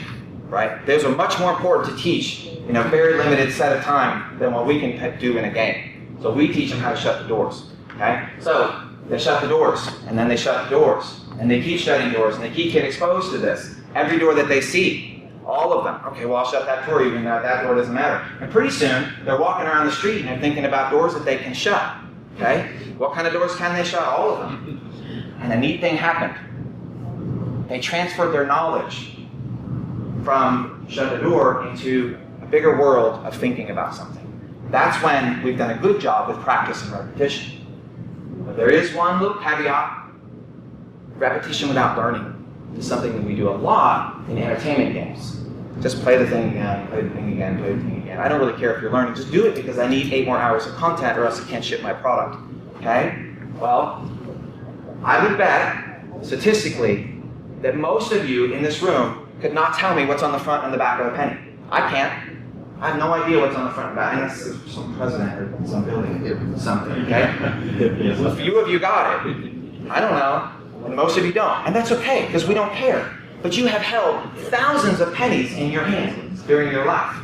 right? Those are much more important to teach in a very limited set of time than what we can do in a game. So we teach them how to shut the doors, okay? So they shut the doors, and then they shut the doors, and they keep shutting doors, and they keep getting exposed to this. Every door that they see, all of them. Okay, well, I'll shut that door even though that door doesn't matter. And pretty soon, they're walking around the street and they're thinking about doors that they can shut. Okay? What kind of doors can they shut? All of them. And a neat thing happened. They transferred their knowledge from shut the door into a bigger world of thinking about something. That's when we've done a good job with practice and repetition. But there is one little caveat. Repetition without learning is something that we do a lot in entertainment games. Just play the thing again, play the thing again, play the thing again. I don't really care if you're learning, just do it because I need 8 more hours of content or else I can't ship my product, okay? Well, I would bet, statistically, that most of you in this room could not tell me what's on the front and the back of a penny. I can't. I have no idea what's on the front and back. Unless there's some president or some building or something, okay? A few of you got it. I don't know. And most of you don't. And that's okay, because we don't care. But you have held thousands of pennies in your hands during your life.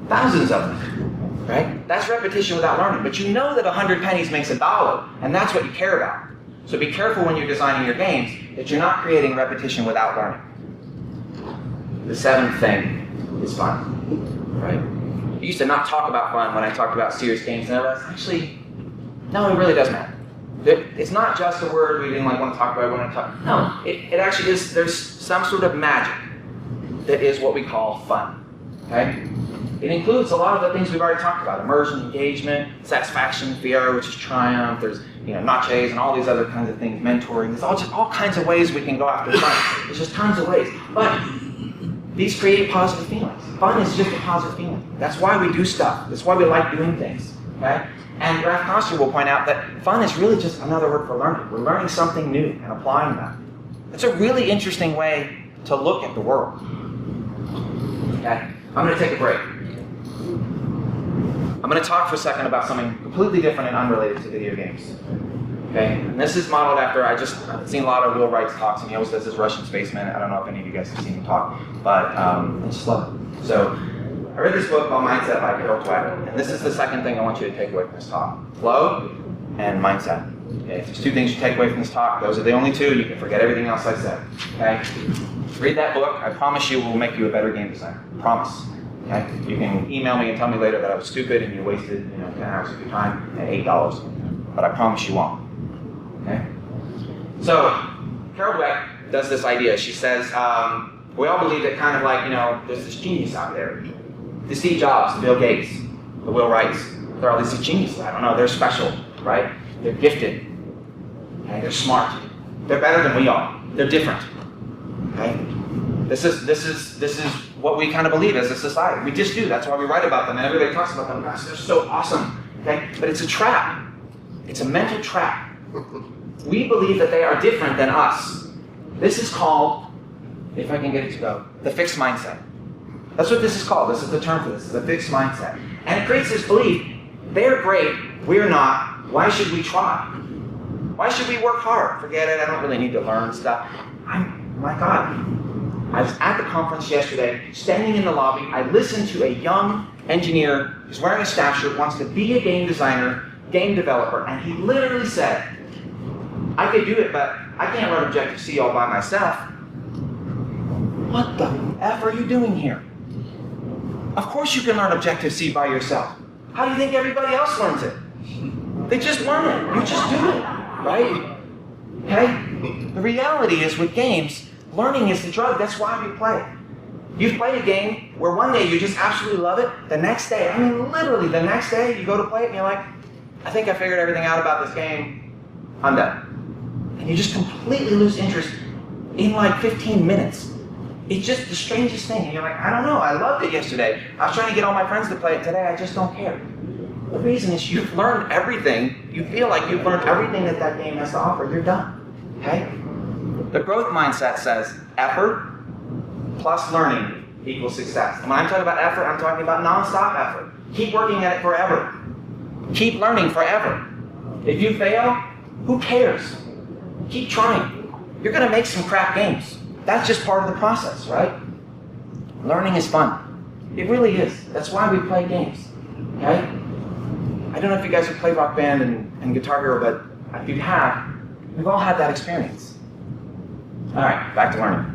Thousands of them. right? That's repetition without learning. But you know that 100 pennies makes $1, and that's what you care about. So be careful when you're designing your games that you're not creating repetition without learning. The seventh thing is fun, right? I used to not talk about fun when I talked about serious games, and I realized, actually, no, it really does matter. It's not just a word we didn't want to talk about. No, it actually is. There's some sort of magic that is what we call fun. Okay? It includes a lot of the things we've already talked about: immersion, engagement, satisfaction, fear, which is triumph. There's notches and all these other kinds of things, mentoring. There's all kinds of ways we can go after fun. There's just tons of ways. But these create positive feelings. Fun is just a positive feeling. That's why we do stuff. That's why we like doing things. Okay? And Ralph Koster will point out that fun is really just another word for learning. We're learning something new and applying that. It's a really interesting way to look at the world. Okay? I'm going to take a break. I'm going to talk for a second about something completely different and unrelated to video games. Okay? And this is modeled after, I've seen a lot of Will Wright's talks, and he always does this Russian spaceman. I don't know if any of you guys have seen him talk, but I just love it. So, I read this book called Mindset by Carol Dweck, and this is the second thing I want you to take away from this talk. Flow and mindset. Okay, if there's two things you take away from this talk, those are the only two. You can forget everything else I said. Okay? Read that book. I promise you it will make you a better game designer. Promise. Okay? You can email me and tell me later that I was stupid and you wasted 10 hours of your time at $8. But I promise you won't. Okay? So, Carol Dweck does this idea. She says, we all believe that kind of there's this genius out there. The Steve Jobs, the Bill Gates, the Will Wrights, they're all these geniuses. I don't know, they're special, right? They're gifted. Okay? They're smart. They're better than we are. They're different. Okay? This is what we kind of believe as a society. We just do. That's why we write about them, and everybody talks about them. Gosh, they're so awesome. Okay? But it's a trap. It's a mental trap. We believe that they are different than us. This is called, if I can get it to go, the fixed mindset. That's what this is called. This is the term for this, the fixed mindset. And it creates this belief, they're great, we're not, why should we try? Why should we work hard? Forget it, I don't really need to learn stuff. My God, I was at the conference yesterday, standing in the lobby, I listened to a young engineer who's wearing a staff shirt, wants to be a game designer, game developer, and he literally said, I could do it, but I can't run Objective-C all by myself. What the F are you doing here? Of course you can learn Objective-C by yourself. How do you think everybody else learns it? They just learn it. You just do it, right? Okay? The reality is with games, learning is the drug. That's why we play. You've played a game where one day you just absolutely love it. The next day, I mean literally the next day, you go to play it and you're like, I think I figured everything out about this game. I'm done. And you just completely lose interest in 15 minutes. It's just the strangest thing. And you're like, I don't know, I loved it yesterday. I was trying to get all my friends to play it today, I just don't care. The reason is you've learned everything. You feel like you've learned everything that game has to offer. You're done. Okay? The growth mindset says effort plus learning equals success. And when I'm talking about effort, I'm talking about non-stop effort. Keep working at it forever. Keep learning forever. If you fail, who cares? Keep trying. You're going to make some crap games. That's just part of the process, right? Learning is fun. It really is. That's why we play games. Okay? I don't know if you guys have played Rock Band and Guitar Hero, but if you have, we've all had that experience. All right, back to learning.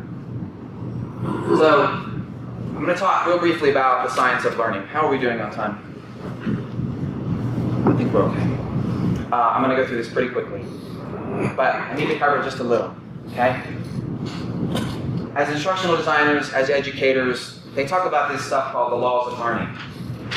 So, I'm going to talk real briefly about the science of learning. How are we doing on time? I think we're okay. I'm going to go through this pretty quickly, but I need to cover just a little, okay? As instructional designers, as educators, they talk about this stuff called the laws of learning.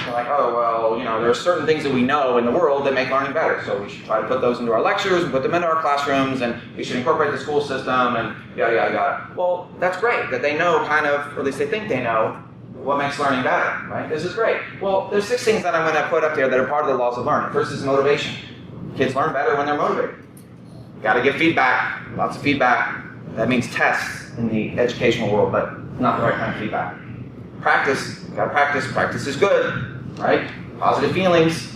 They're like, oh, well, there are certain things that we know in the world that make learning better, so we should try to put those into our lectures and put them into our classrooms, and we should incorporate the school system, and yada, yada, yada. Well, that's great that they know or at least they think they know, what makes learning better, right? This is great. Well, there's 6 things that I'm going to put up there that are part of the laws of learning. First is motivation. Kids learn better when they're motivated. Got to give feedback, lots of feedback. That means tests in the educational world, but not the right kind of feedback. Practice, got to practice. Practice is good, right? Positive feelings.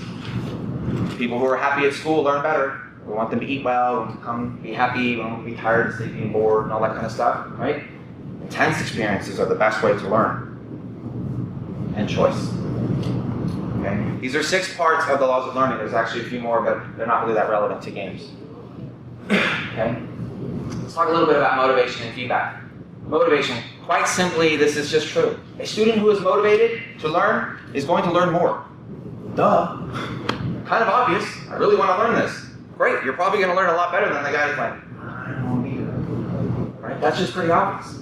People who are happy at school learn better. We want them to eat well, we want them to come be happy, we want them to be tired, sleepy, and bored, and all that kind of stuff, right? Intense experiences are the best way to learn. And choice. Okay? These are 6 parts of the laws of learning. There's actually a few more, but they're not really that relevant to games. Okay? Let's talk a little bit about motivation and feedback. Motivation, quite simply, this is just true. A student who is motivated to learn is going to learn more. Duh. Kind of obvious. I really want to learn this. Great, you're probably going to learn a lot better than the guy who's like, I don't want to be here. Right? That's just pretty obvious.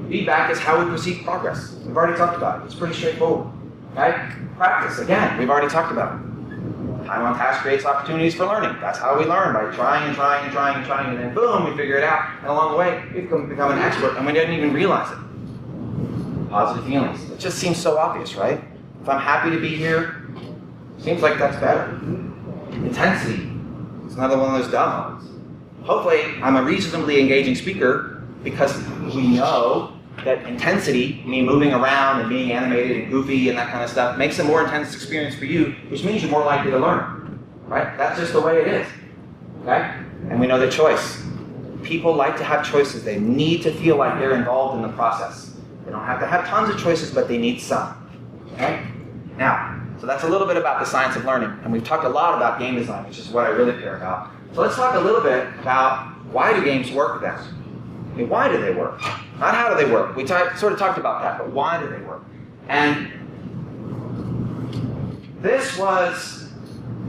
Feedback is how we perceive progress. We've already talked about it. It's pretty straightforward. Okay? Practice, again, we've already talked about it. Time on task creates opportunities for learning. That's how we learn, by trying and trying and trying and trying, and then boom, we figure it out. And along the way, we become an expert, and we didn't even realize it. Positive feelings. It just seems so obvious, right? If I'm happy to be here, seems like that's better. Intensity. It's another one of those dumb ones. Hopefully, I'm a reasonably engaging speaker because we know that intensity, me moving around and being animated and goofy and that kind of stuff, makes a more intense experience for you, which means you're more likely to learn. Right? That's just the way it is. Okay? And we know the choice. People like to have choices. They need to feel like they're involved in the process. They don't have to have tons of choices, but they need some. Okay? Now, so that's a little bit about the science of learning. And we've talked a lot about game design, which is what I really care about. So let's talk a little bit about why do games work then? I mean, why do they work? Not how do they work. We sort of talked about that, but why do they work? And this was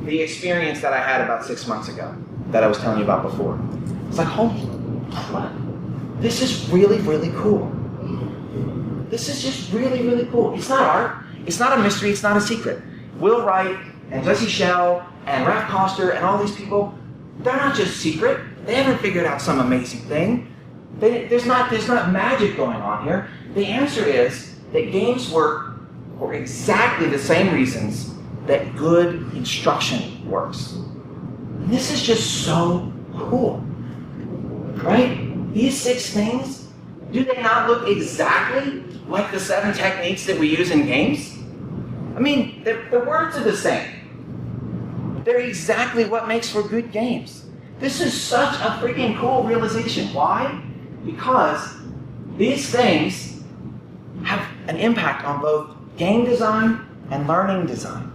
the experience that I had about 6 months ago that I was telling you about before. It's like, holy crap. This is really, really cool. This is just really, really cool. It's not art. It's not a mystery. It's not a secret. Will Wright and Jesse Schell and Raph Koster and all these people, they're not just secret. They haven't figured out some amazing thing. There's not magic going on here. The answer is that games work for exactly the same reasons that good instruction works. And this is just so cool. Right? These 6 things, do they not look exactly like the 7 techniques that we use in games? I mean, the words are the same. They're exactly what makes for good games. This is such a freaking cool realization. Why? Because these things have an impact on both game design and learning design.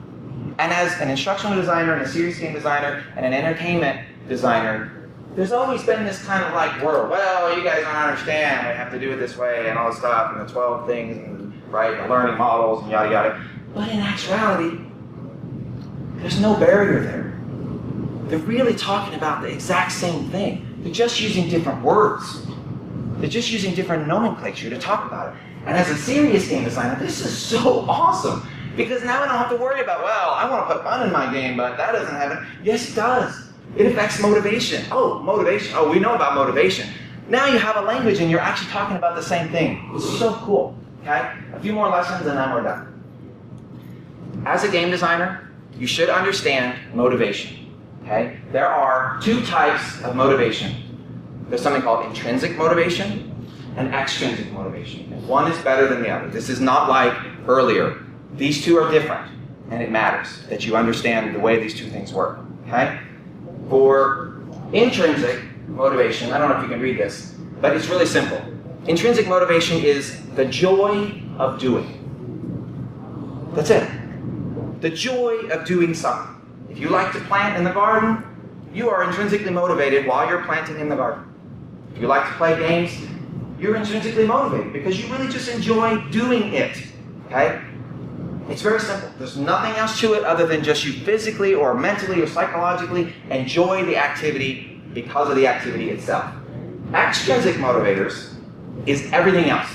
And as an instructional designer and a serious game designer and an entertainment designer, there's always been this kind of like world. Well, you guys don't understand. We have to do it this way and all this stuff and the 12 things and right, the learning models and yada yada. But in actuality, there's no barrier there. They're really talking about the exact same thing. They're just using different words. They're just using different nomenclature to talk about it. And as a serious game designer, this is so awesome. Because now I don't have to worry about, well, I want to put fun in my game, but that doesn't have it. Yes, it does. It affects motivation. Oh, motivation. Oh, we know about motivation. Now you have a language and you're actually talking about the same thing. It's so cool. Okay? A few more lessons and then we're done. As a game designer, you should understand motivation. Okay? There are 2 types of motivation. There's something called intrinsic motivation and extrinsic motivation. And one is better than the other. This is not like earlier. These 2 are different, and it matters that you understand the way these 2 things work. Okay? For intrinsic motivation, I don't know if you can read this, but it's really simple. Intrinsic motivation is the joy of doing. That's it. The joy of doing something. If you like to plant in the garden, you are intrinsically motivated while you're planting in the garden. If you like to play games, you're intrinsically motivated because you really just enjoy doing it. Okay? It's very simple. There's nothing else to it other than just you physically or mentally or psychologically enjoy the activity because of the activity itself. Extrinsic motivators is everything else.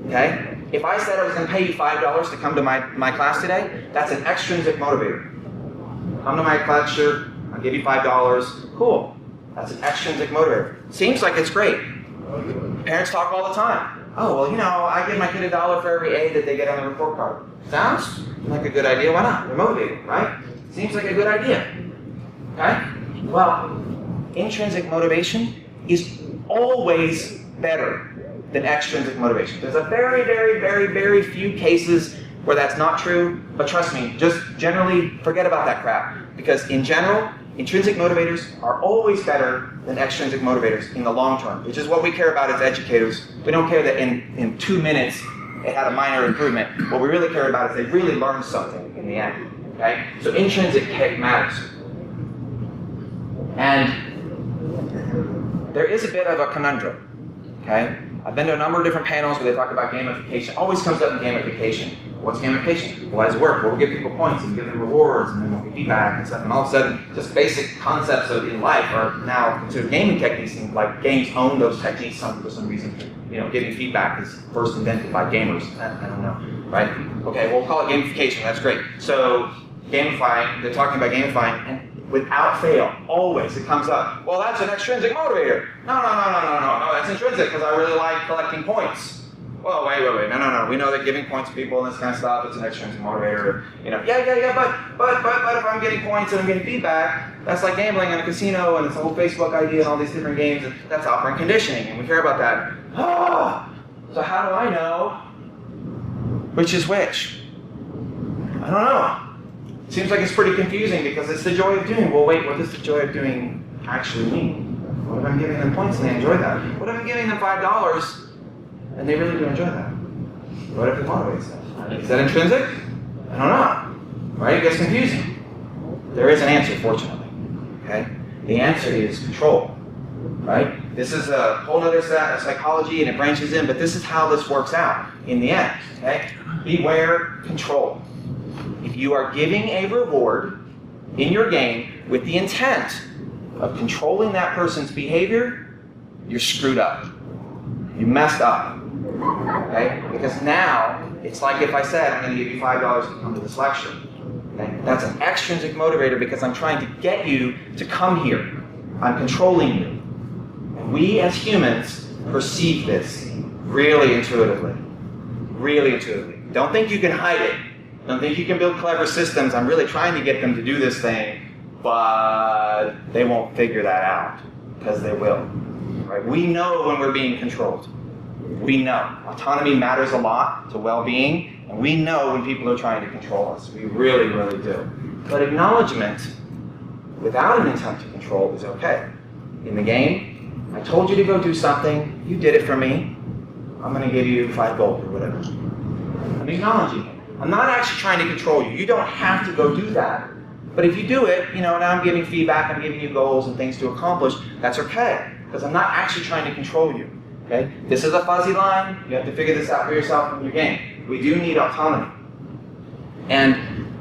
Okay? If I said I was going to pay you $5 to come to my class today, that's an extrinsic motivator. Come to my lecture, I'll give you $5. Cool. That's an extrinsic motivator. Seems like it's great. Parents talk all the time. Oh, well, you know, I give my kid $1 for every A that they get on the report card. Sounds like a good idea. Why not? They're motivated, right? Seems like a good idea. Okay? Well, intrinsic motivation is always better than extrinsic motivation. There's a very, very, very, very few cases where that's not true, but trust me, just generally forget about that crap. Because in general, intrinsic motivators are always better than extrinsic motivators in the long term, which is what we care about as educators. We don't care that in 2 minutes it had a minor improvement. What we really care about is they really learned something in the end. Okay? So intrinsic matters. And there is a bit of a conundrum. Okay? I've been to a number of different panels where they talk about gamification. Always comes up in gamification. What's gamification? Why does it work? Well, we give people points and give them rewards and then we'll get feedback and stuff. And all of a sudden, just basic concepts in life are now considered gaming techniques. And like games own those techniques for some reason. Giving feedback is first invented by gamers. I don't know, right? Okay, we'll call it gamification. That's great. So gamifying, they're talking about gamifying, and without fail, always it comes up. Well, that's an extrinsic motivator. No, that's intrinsic because I really like collecting points. Well, wait, no. We know that giving points to people and this kind of stuff, it's an extrinsic motivator. But if I'm getting points and I'm getting feedback, that's like gambling in a casino and it's the whole Facebook idea and all these different games, and that's operant conditioning, and we care about that. So how do I know which is which? I don't know. Seems like it's pretty confusing because it's the joy of doing. Well, wait, what does the joy of doing actually mean? What if I'm giving them points and they enjoy that? What if I'm giving them $5 and they really do enjoy that? What if it motivates them? Is that intrinsic? I don't know. Right? It gets confusing. There is an answer, fortunately. Okay? The answer is control. Right? This is a whole other set of psychology and it branches in, but this is how this works out in the end. Okay? Beware control. If you are giving a reward in your game with the intent of controlling that person's behavior, you're screwed up. You messed up. Okay? Because now, it's like if I said, I'm going to give you $5 to come to this lecture. Okay? That's an extrinsic motivator because I'm trying to get you to come here. I'm controlling you. And we as humans perceive this really intuitively. Really intuitively. Don't think you can hide it. Don't think you can build clever systems. I'm really trying to get them to do this thing, but they won't figure that out because they will. Right? We know when we're being controlled. We know. Autonomy matters a lot to well-being, and we know when people are trying to control us. We really, really do. But acknowledgement without an intent to control is okay. In the game, I told you to go do something, you did it for me, I'm going to give you 5 gold or whatever. I'm acknowledging it. I'm not actually trying to control you. You don't have to go do that. But if you do it, now I'm giving feedback, I'm giving you goals and things to accomplish, that's okay. Because I'm not actually trying to control you. Okay? This is a fuzzy line. You have to figure this out for yourself in your game. We do need autonomy. And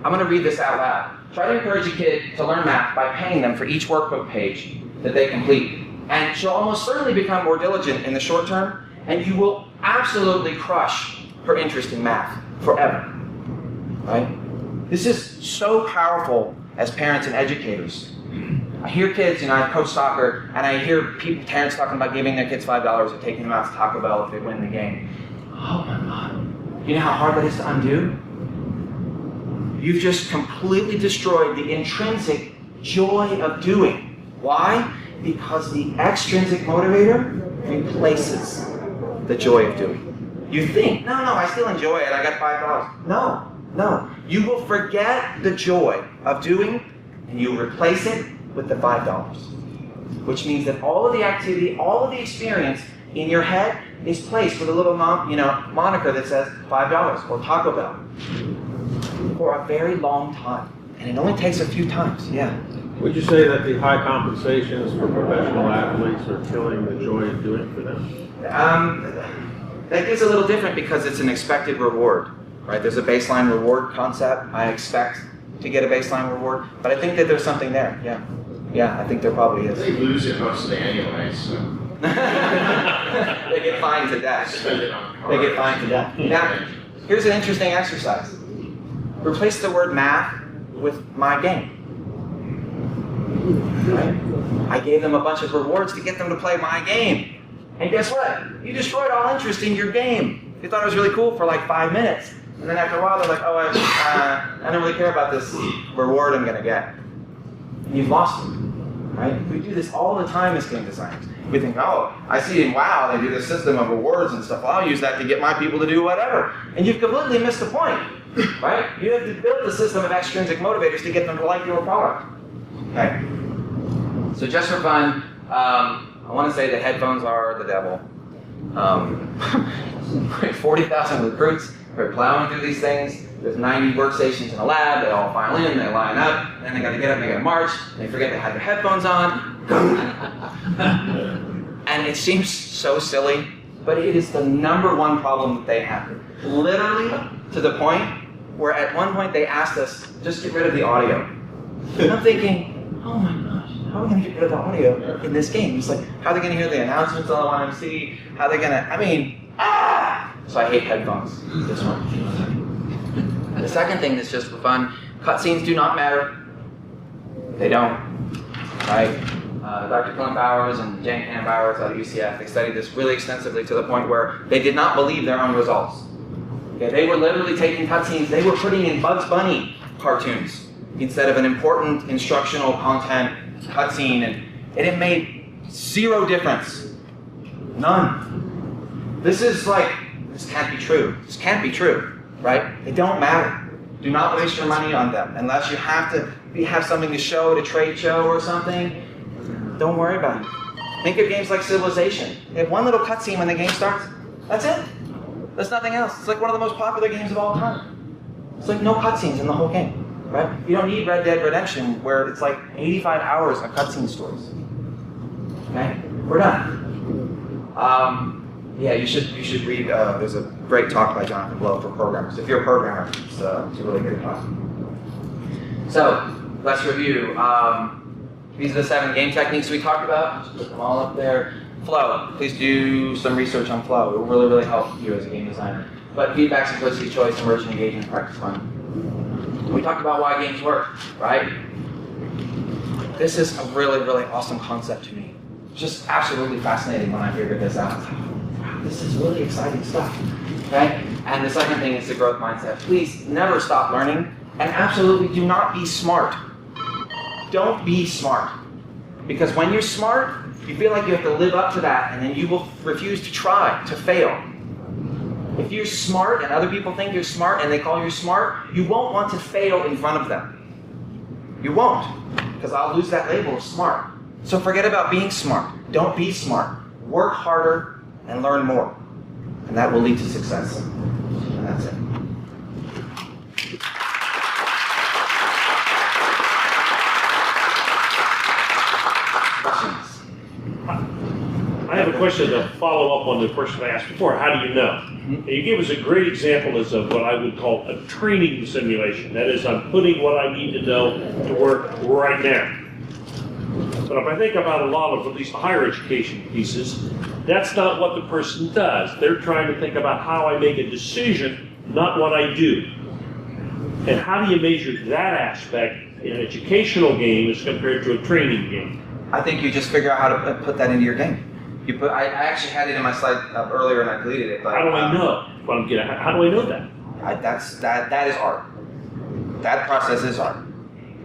I'm going to read this out loud. Try to encourage a kid to learn math by paying them for each workbook page that they complete. And she'll almost certainly become more diligent in the short term, and you will absolutely crush her interest in math forever. Right? This is so powerful as parents and educators. I hear kids, I coach soccer, and I hear parents talking about giving their kids $5 or taking them out to Taco Bell if they win the game. Oh my God. You know how hard that is to undo? You've just completely destroyed the intrinsic joy of doing. Why? Because the extrinsic motivator replaces the joy of doing. You think, no, I still enjoy it, I got $5. No. You will forget the joy of doing, and you replace it with the $5. Which means that all of the activity, all of the experience in your head is placed with a little moniker that says $5 or Taco Bell for a very long time. And it only takes a few times, yeah. Would you say that the high compensations for professional athletes are killing the joy of doing for them? That gets a little different because it's an expected reward, right? There's a baseline reward concept. I expect to get a baseline reward, but I think that there's something there, yeah. Yeah, I think there probably is. They lose it mostly anyway, so. They get fined to death. They get fined to death. Now, here's an interesting exercise. Replace the word math with my game. Right? I gave them a bunch of rewards to get them to play my game. And guess what? You destroyed all interest in your game. You thought it was really cool for like 5 minutes. And then after a while, they're like, oh, I don't really care about this reward I'm going to get. And you've lost them. Right? We do this all the time as game designers. We think, oh, I see in WoW, they do this system of rewards and stuff. Well, I'll use that to get my people to do whatever. And you've completely missed the point. Right? You have to build a system of extrinsic motivators to get them to like your product. Okay. So just for fun, I want to say that headphones are the devil. 40,000 recruits. They're plowing through these things. There's 90 workstations in the lab. They all file in, they line up, and then they got to get up and they got to march. They forget they had their headphones on. And it seems so silly, but it is the #1 problem that they have. Literally to the point where at one point they asked us, just get rid of the audio. And I'm thinking, oh my gosh, how are we going to get rid of the audio in this game? It's like, how are they going to hear the announcements on the YMC? How are they going to, So I hate headphones, this one. The second thing that's just for fun, cutscenes do not matter. They don't, right? Dr. Clint Bowers and Jan Cannon Bowers out of UCF, they studied this really extensively to the point where they did not believe their own results. Okay, they were literally taking cutscenes, they were putting in Bugs Bunny cartoons instead of an important instructional content cutscene, and it made 0 difference. None. This can't be true. This can't be true, right? They don't matter. Do not waste your money on them unless you have something to show at a trade show or something. Don't worry about it. Think of games like Civilization. They have one little cutscene when the game starts. That's it. There's nothing else. It's like one of the most popular games of all time. It's like no cutscenes in the whole game, right? You don't need Red Dead Redemption where it's like 85 hours of cutscene stories. Okay, we're done. Yeah, you should read. There's a great talk by Jonathan Blow for programmers. If you're a programmer, it's a really good talk. So let's review. These are the 7 game techniques we talked about. Just put them all up there. Flow. Please do some research on flow. It will really, really help you as a game designer. But feedback, simplicity, choice, immersion, engagement, practice fun. We talked about why games work, right? This is a really, really awesome concept to me. Just absolutely fascinating when I figured this out. Wow, this is really exciting stuff. Okay? And the second thing is the growth mindset. Please never stop learning, and absolutely do not be smart. Don't be smart. Because when you're smart, you feel like you have to live up to that, and then you will refuse to try, to fail. If you're smart and other people think you're smart and they call you smart, you won't want to fail in front of them. You won't, because I'll lose that label of smart. So forget about being smart. Don't be smart. Work harder and learn more. And that will lead to success. And that's it. I have a question to follow up on the question I asked before. How do you know? You gave us a great example as of what I would call a training simulation. That is, I'm putting what I need to know to work right now. But if I think about a lot of at least higher education pieces, that's not what the person does. They're trying to think about how I make a decision, not what I do. And how do you measure that aspect in an educational game as compared to a training game? I think you just figure out how to put that into your game. I actually had it in my slide up earlier and I deleted it. But, how do I know? How do I know that? That is art. That process is art.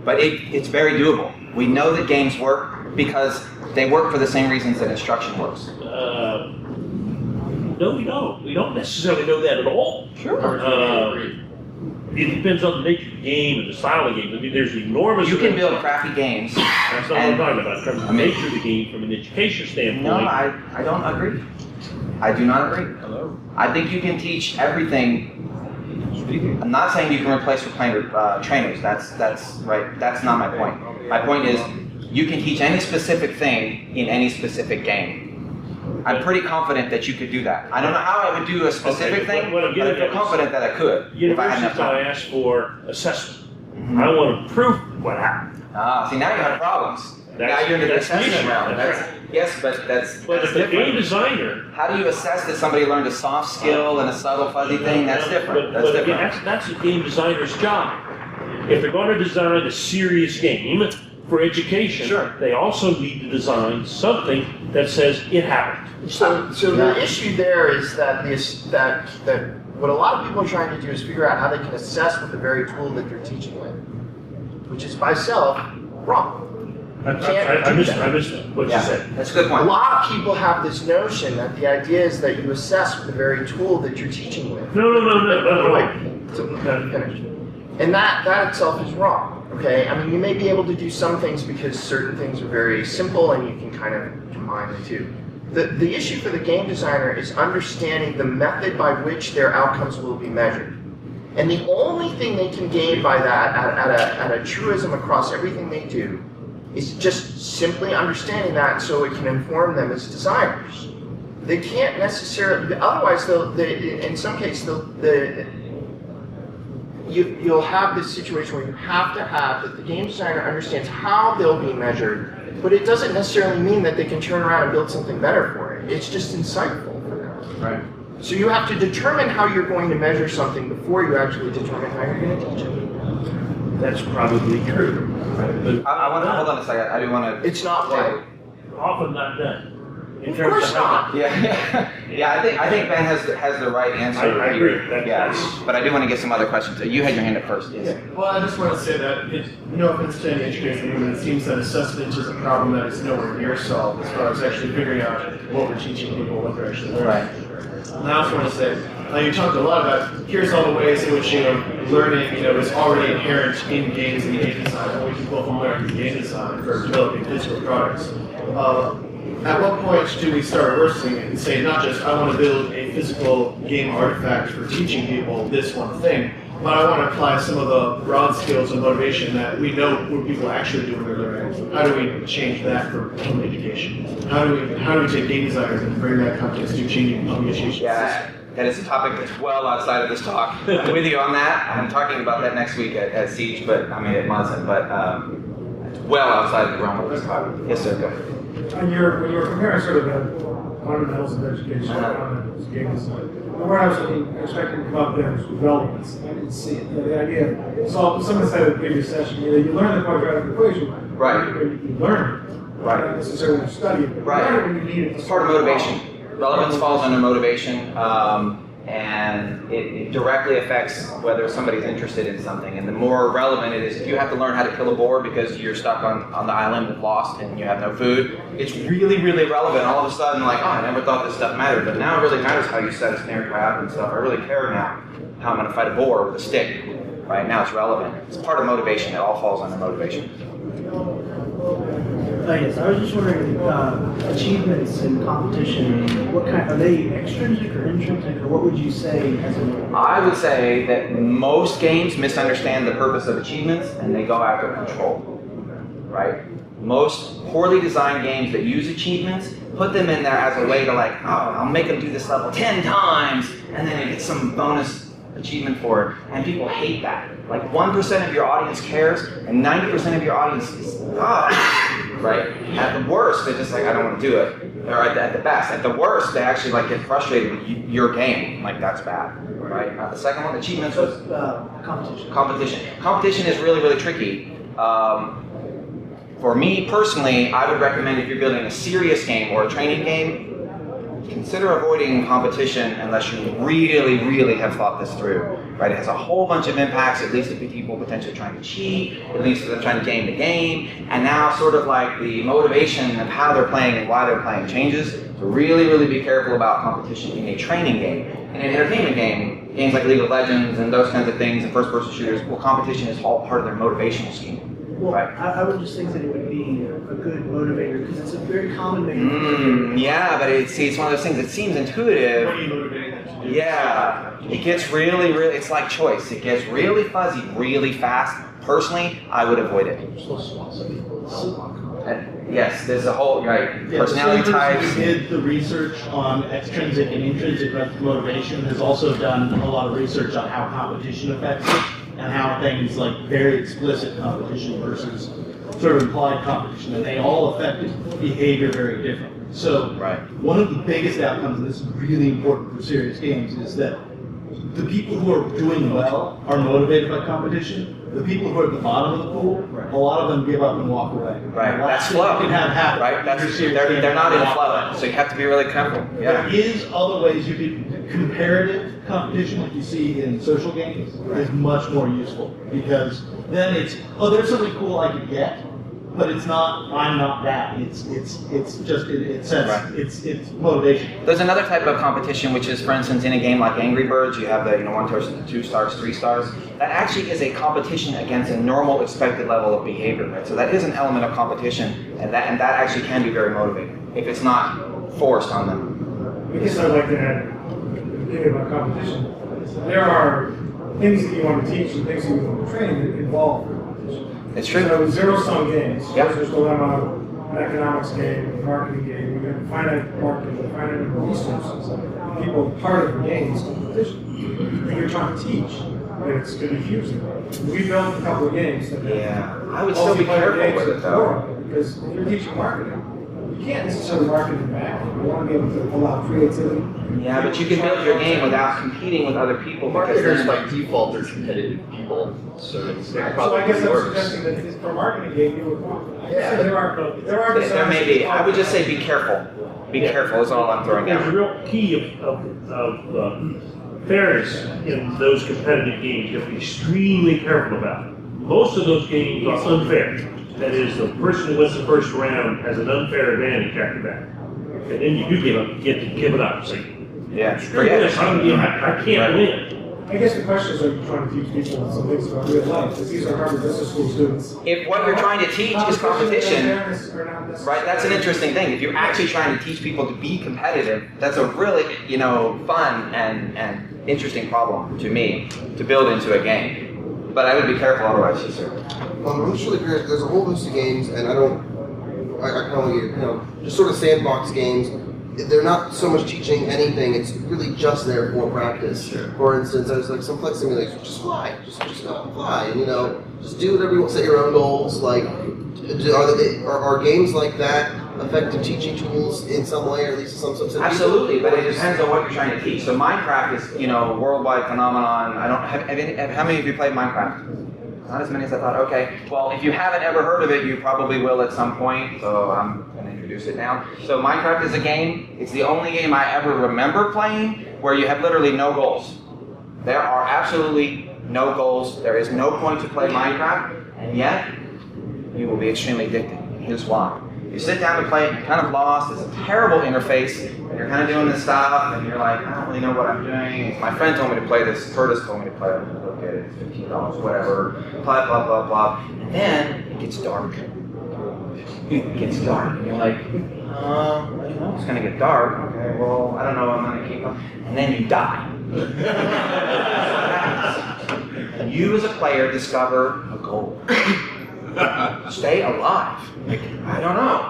But it's very doable. We know that games work because they work for the same reasons that instruction works. No, we don't. We don't necessarily know that at all. Sure. It depends on the nature of the game and the style of the game. I mean, there's enormous... You can build crappy games. That's not what I'm talking about. In terms of the nature of the game from an education standpoint. No, I don't agree. I do not agree. Hello. I think you can teach everything. I'm not saying you can replace trainers. That's right. That's not my point. My point is you can teach any specific thing in any specific game. I'm pretty confident that you could do that. I don't know how I would do a specific thing, but I feel confident that I could if I had enough time. I asked for assessment. Mm-hmm. I want to prove what happened. See, now you have problems. Now you're in the assessment realm. Yes, but that's if the game designer... How do you assess that somebody learned a soft skill and a subtle fuzzy thing? That's different. That's different. Again, that's a game designer's job. If they're going to design a serious game for education, sure, they also need to design something that says it happened. So the issue there is that what a lot of people are trying to do is figure out how they can assess with the very tool that you're teaching with, which is by itself wrong. I missed what you said. That's a good point. A lot of people have this notion that the idea is that you assess with the very tool that you're teaching with. No. Wait, so finish. And that itself is wrong. Okay, I mean, you may be able to do some things because certain things are very simple and you can kind of combine the two. The issue for the game designer is understanding the method by which their outcomes will be measured. And the only thing they can gain by that, at a truism across everything they do, is just simply understanding that so it can inform them as designers. They can't necessarily, otherwise in some cases, you'll have this situation where you have to have that the game designer understands how they'll be measured, but it doesn't necessarily mean that they can turn around and build something better for it. It's just insightful for them. Right. So you have to determine how you're going to measure something before you actually determine how you're going to teach it. That's probably true. But I want to hold on a second. I do want to. It's not right. often not done. In Of terms course how not. Yeah. I think Ben has the right answer. I agree. Yes, but I do want to get some other questions. You had your hand up first. Yes. Well, I just want to say that, no offense to any education movement, it seems that assessment is a problem that is nowhere near solved as far as actually figuring out what we're teaching people, what they're actually learning. Right. And I also want to say, you talked a lot about, here's all the ways in which, learning, is already inherent in games and game design, and we can pull from learning game design for developing physical products. At what point do we start reversing it and say, not just, I want to build a physical game artifact for teaching people this one thing, but I want to apply some of the broad skills and motivation that we know what people actually do when they're learning. How do we change that for education? How do we take game designers and bring that context to changing education? Yeah, that is a topic that's well outside of this talk. I'm with you on that. I'm talking about that next week at Siege, but at Munson, but it's well outside the realm of this talk. Yes, sir. Go ahead. When you're comparing sort of the fundamentals of education and game design, where I was expecting to come up there was relevance. I didn't see it. The idea, so someone said at the previous session, you learn the quadratic equation, Right. You learn it, Right. not necessarily study it, but Right. you learn it when you need it. It's part of motivation. Relevance falls under motivation, and it directly affects whether somebody's interested in something. And the more relevant it is, if you have to learn how to kill a boar because you're stuck on the island and lost and you have no food, it's really, really relevant. All of a sudden, like, oh, I never thought this stuff mattered, but now it really matters how you set a snare trap and stuff. I really care now how I'm going to fight a boar with a stick. Right now, it's relevant. It's part of motivation. It all falls under motivation. Yes, I was just wondering, achievements in competition, what kind, are they extrinsic or intrinsic, or what would you say as a... I would say that most games misunderstand the purpose of achievements and they go after control, right? Most poorly designed games that use achievements put them in there as a way to like, oh, I'll make them do this level 10 times and then you get some bonus achievement for it, and people hate that. Like 1% of your audience cares, and 90% of your audience is, right? At the worst, they're just like, I don't want to do it. Or at the best, at the worst, they actually like get frustrated with your game. Like that's bad, right? The second one, achievements was competition. Competition is really, really tricky. For me personally, I would recommend if you're building a serious game or a training game, consider avoiding competition unless you really, really have thought this through, right? It has a whole bunch of impacts. It leads to people potentially trying to cheat. It leads to them trying to game the game. And now sort of like the motivation of how they're playing and why they're playing changes. So really, really be careful about competition in a training game. In an entertainment game, games like League of Legends and those kinds of things and first-person shooters, well, competition is all part of their motivational scheme. Well, right. I would just think that it would be a good motivator because it's a very common motivator. Yeah, but it's one of those things that seems intuitive. What are you motivating them to do? Yeah, it gets really, it's like choice. It gets really fuzzy really fast. Personally, I would avoid it. Yes, there's a whole, right, personality types. Who did the research on extrinsic and intrinsic motivation has also done a lot of research on how competition affects it and how things like very explicit competition versus sort of implied competition, and they all affect behavior very differently. So one of the biggest outcomes, and this is really important for serious games, is that the people who are doing well are motivated by competition. The people who are at the bottom of the pool, a lot of them give up and walk away. Right, that's flow. Can have happen. Right, they're not in flow, so you have to be really careful. Yeah. There is other ways you can, comparative competition, like you see in social games, is much more useful because then it's, oh, there's something cool I could get, but it's not, I'm not that. It's just, it's motivation. There's another type of competition, which is, for instance, in a game like Angry Birds, you have the 1 to 2 stars, 3 stars. That actually is a competition against a normal expected level of behavior, right? So that is an element of competition, and that actually can be very motivating. If it's not forced on them. I guess I'd like to add, thinking about competition, there are things that you want to teach and things that you want to train that involve competition. It's true. So zero-sum games, Yep. there's dilemma, an economics game, a marketing game, you have finite marketing, finite number of resources. People, part of the game is competition. When you're trying to teach, it's confusing. We built a couple of games that I would still be careful with it though. because if you're teaching marketing, you can't necessarily market it back. You want to be able to allow creativity. Yeah, but you can build your game without competing with other people. Marketers by default are competitive people, so it's So probably I guess I'm works. suggesting that for a marketing game, you would want. Yeah, There are There may be. I would just say be careful. Be careful is all I'm throwing There's a out. real key of fairness in those competitive games you have to be extremely careful about. Most of those games are unfair. That is, the person who wins the first round has an unfair advantage after that. And then you do get to give it up. Say, Yeah, screw forget this, it. I can't win. I guess the question is, are you trying to teach people some things about real life? Because these are Harvard Business School students. If what you're trying to teach is competition, Are not necessarily- right, that's an interesting thing. If you're actually trying to teach people to be competitive, that's a really, fun and interesting problem to me to build into a game. But I would be careful otherwise, yes, sir. I'm just really curious. There's a whole host of games, and I kind of just sort of sandbox games. They're not so much teaching anything. It's really just there for practice. Sure. For instance, there's like some flex simulators. Just fly. Just go and fly. And just do whatever you want. Set your own goals. Like, are games like that effective teaching tools in some way, or at least in some subset? Absolutely, but it depends on what you're trying to teach. So Minecraft is, a worldwide phenomenon. I don't have how many of you played Minecraft? Not as many as I thought. Okay. Well, if you haven't ever heard of it, you probably will at some point. So I'm going to introduce it now. So Minecraft is a game. It's the only game I ever remember playing where you have literally no goals. There are absolutely no goals. There is no point to play Minecraft, and yet you will be extremely addicted. Here's why. You sit down to play it, you're kind of lost. It's a terrible interface. And you're kind of doing this stuff, and you're like, I don't really know what I'm doing. My friend told me to play this. Curtis told me to play it. Look at it. It's $15, whatever. Blah, blah, blah, blah. And then it gets dark. It gets dark. And you're like, it's going to get dark. Okay, well, I don't know. I'm going to keep on. And then you die. And you as a player discover a goal. Stay alive. Like, I don't know.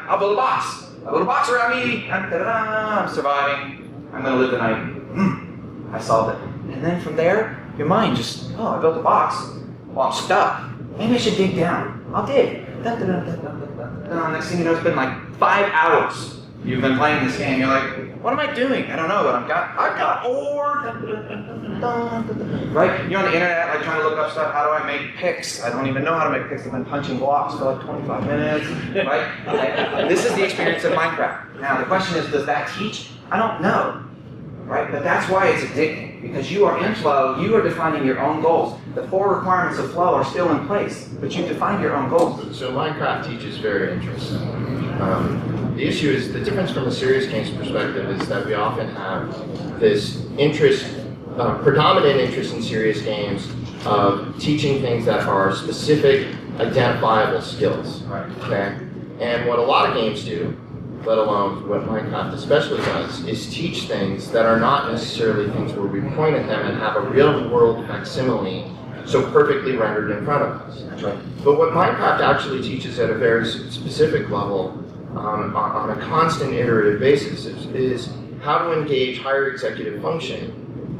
I'll build a box. I'll build a box around me. I'm surviving. I'm going to live the night. I solved it. And then from there, your mind just, I built a box. Well, I'm stuck. Maybe I should dig down. I'll dig. Next thing you know, it's been like 5 hours. You've been playing this game. You're like, what am I doing? I don't know, but I've got ore. Right? You're on the internet, like trying to look up stuff. How do I make picks? I don't even know how to make picks. I've been punching blocks for like 25 minutes. Right? And this is the experience of Minecraft. Now the question is, does that teach? I don't know. Right? But that's why it's addicting. Because you are in flow, you are defining your own goals. The 4 requirements of flow are still in place, but you define your own goals. So Minecraft teaches very interesting. The issue is, the difference from a serious games perspective is that we often have this predominant interest in serious games of teaching things that are specific, identifiable skills. Okay? And what a lot of games do, let alone what Minecraft especially does, is teach things that are not necessarily things where we point at them and have a real world facsimile so perfectly rendered in front of us. That's right. But what Minecraft actually teaches at a very specific level, on a constant iterative basis, is how to engage higher executive function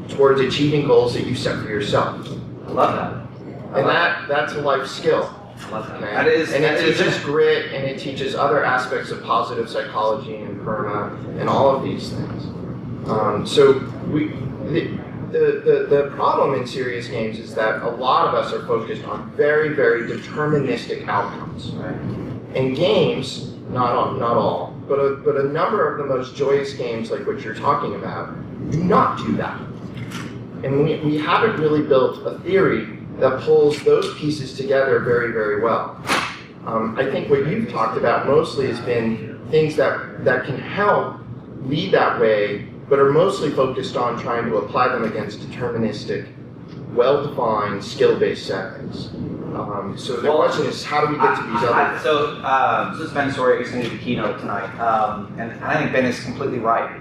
towards achieving goals that you set for yourself. I love that. And that's a life skill. I love that. Okay? That is, and that it is teaches grit, and it teaches other aspects of positive psychology and karma and all of these things. The problem in serious games is that a lot of us are focused on very, very deterministic outcomes. Right? And games, not all, but a number of the most joyous games like what you're talking about do not do that. And we haven't really built a theory that pulls those pieces together very, very well. I think what you've talked about mostly has been things that can help lead that way, but are mostly focused on trying to apply them against deterministic, well-defined, skill-based settings. So the question is, how do we get to these other? So this is Ben's story. He's going to do the keynote tonight, and I think Ben is completely right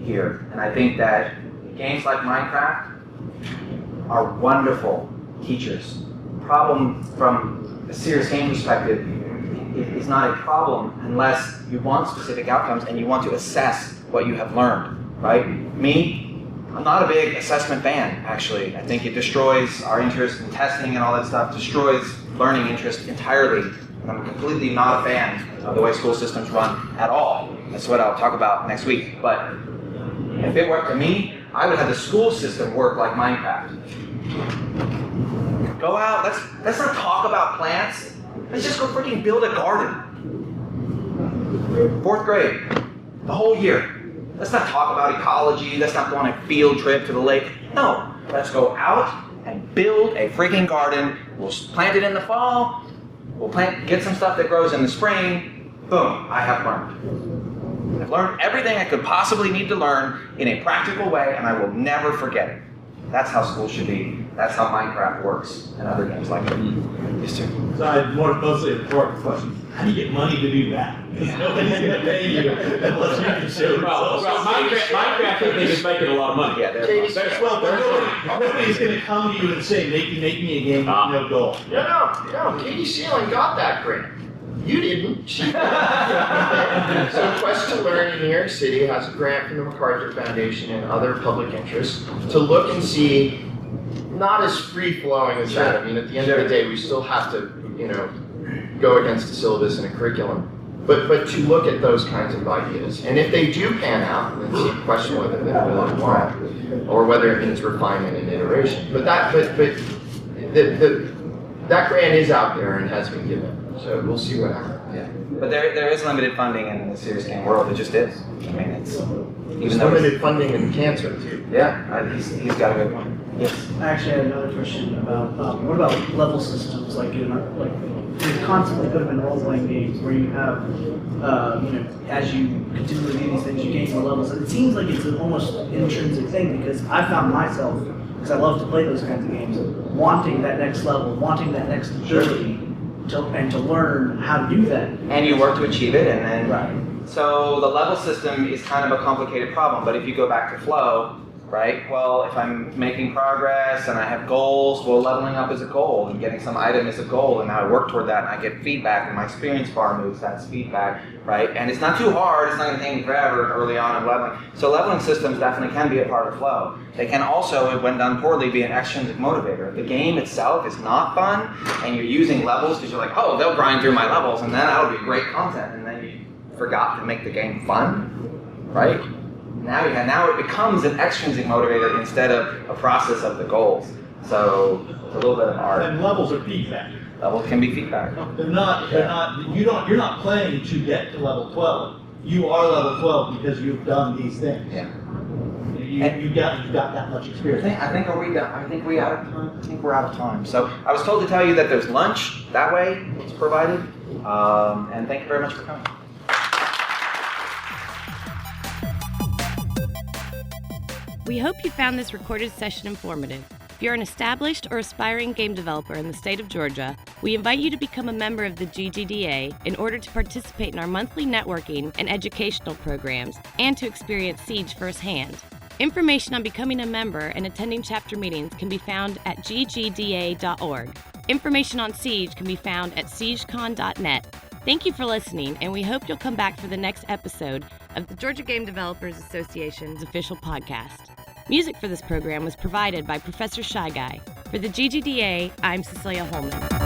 here. And I think that games like Minecraft are wonderful teachers. Problem from a serious game perspective is not a problem unless you want specific outcomes and you want to assess what you have learned, right? Me, I'm not a big assessment fan, actually. I think it destroys our interest in testing and all that stuff, destroys learning interest entirely. And I'm completely not a fan of the way school systems run at all. That's what I'll talk about next week. But if it worked to me, I would have the school system work like Minecraft. Go out, let's not talk about plants. Let's just go freaking build a garden. 4th grade, the whole year. Let's not talk about ecology. Let's not go on a field trip to the lake. No, let's go out and build a freaking garden. We'll plant it in the fall. We'll get some stuff that grows in the spring. Boom, I have learned. I've learned everything I could possibly need to learn in a practical way, and I will never forget it. That's how school should be. That's how Minecraft works and other games like it. Yes, sir. So I have mostly a rhetorical question. How do you get money to do that? Because nobody's going to pay you unless you can show results. Minecraft, I think, is making a lot of money. Yeah, Nobody's going to come to you and say, make me a game with no goal. No, Katie Sealing got that grant. You didn't. She did. So Quest to Learn in New York City has a grant from the MacArthur Foundation and other public interests to look and see, not as free-flowing as that. I mean, at the end of the day, we still have to, go against the syllabus and a curriculum. But to look at those kinds of ideas. And if they do pan out, then see question whether they really want, or whether it means refinement and iteration. But that grant is out there and has been given. So we'll see what happens. Yeah, but there is limited funding in the serious game world. It just is. I mean, it's There's limited funding in cancer too. Yeah, he's got a good one. Yes. I actually had another question about what about level systems like you constantly put them in role-playing games where you have as you continually do these things you gain more levels. And it seems like it's an almost intrinsic thing because I found myself, because I love to play those kinds of games, wanting that next level, wanting that next ability. To learn how to do that. And you work to achieve it, and then... Right. So the level system is kind of a complicated problem, but if you go back to flow, right, well, if I'm making progress and I have goals, well, leveling up is a goal, and getting some item is a goal, and now I work toward that, and I get feedback, and my experience bar moves, that's feedback, right? And it's not too hard, it's not going to take me forever early on in leveling. So leveling systems definitely can be a part of flow. They can also, when done poorly, be an extrinsic motivator. If the game itself is not fun, and you're using levels because you're like, oh, they'll grind through my levels, and then that'll be great content, and then you forgot to make the game fun, right? Now it becomes an extrinsic motivator instead of a process of the goals. So it's a little bit of art. And levels are feedback. Levels can be feedback. They're not. You're not playing to get to level 12. You are level 12 because you've done these things. Yeah. You've got that much experience. I think are we done? I think we're out of time. I think we're out of time. So I was told to tell you that there's lunch that way. It's provided. And thank you very much for coming. We hope you found this recorded session informative. If you're an established or aspiring game developer in the state of Georgia, we invite you to become a member of the GGDA in order to participate in our monthly networking and educational programs and to experience Siege firsthand. Information on becoming a member and attending chapter meetings can be found at ggda.org. Information on Siege can be found at siegecon.net. Thank you for listening, and we hope you'll come back for the next episode of the Georgia Game Developers Association's official podcast. Music for this program was provided by Professor Shy Guy. For the GGDA, I'm Cecilia Holman.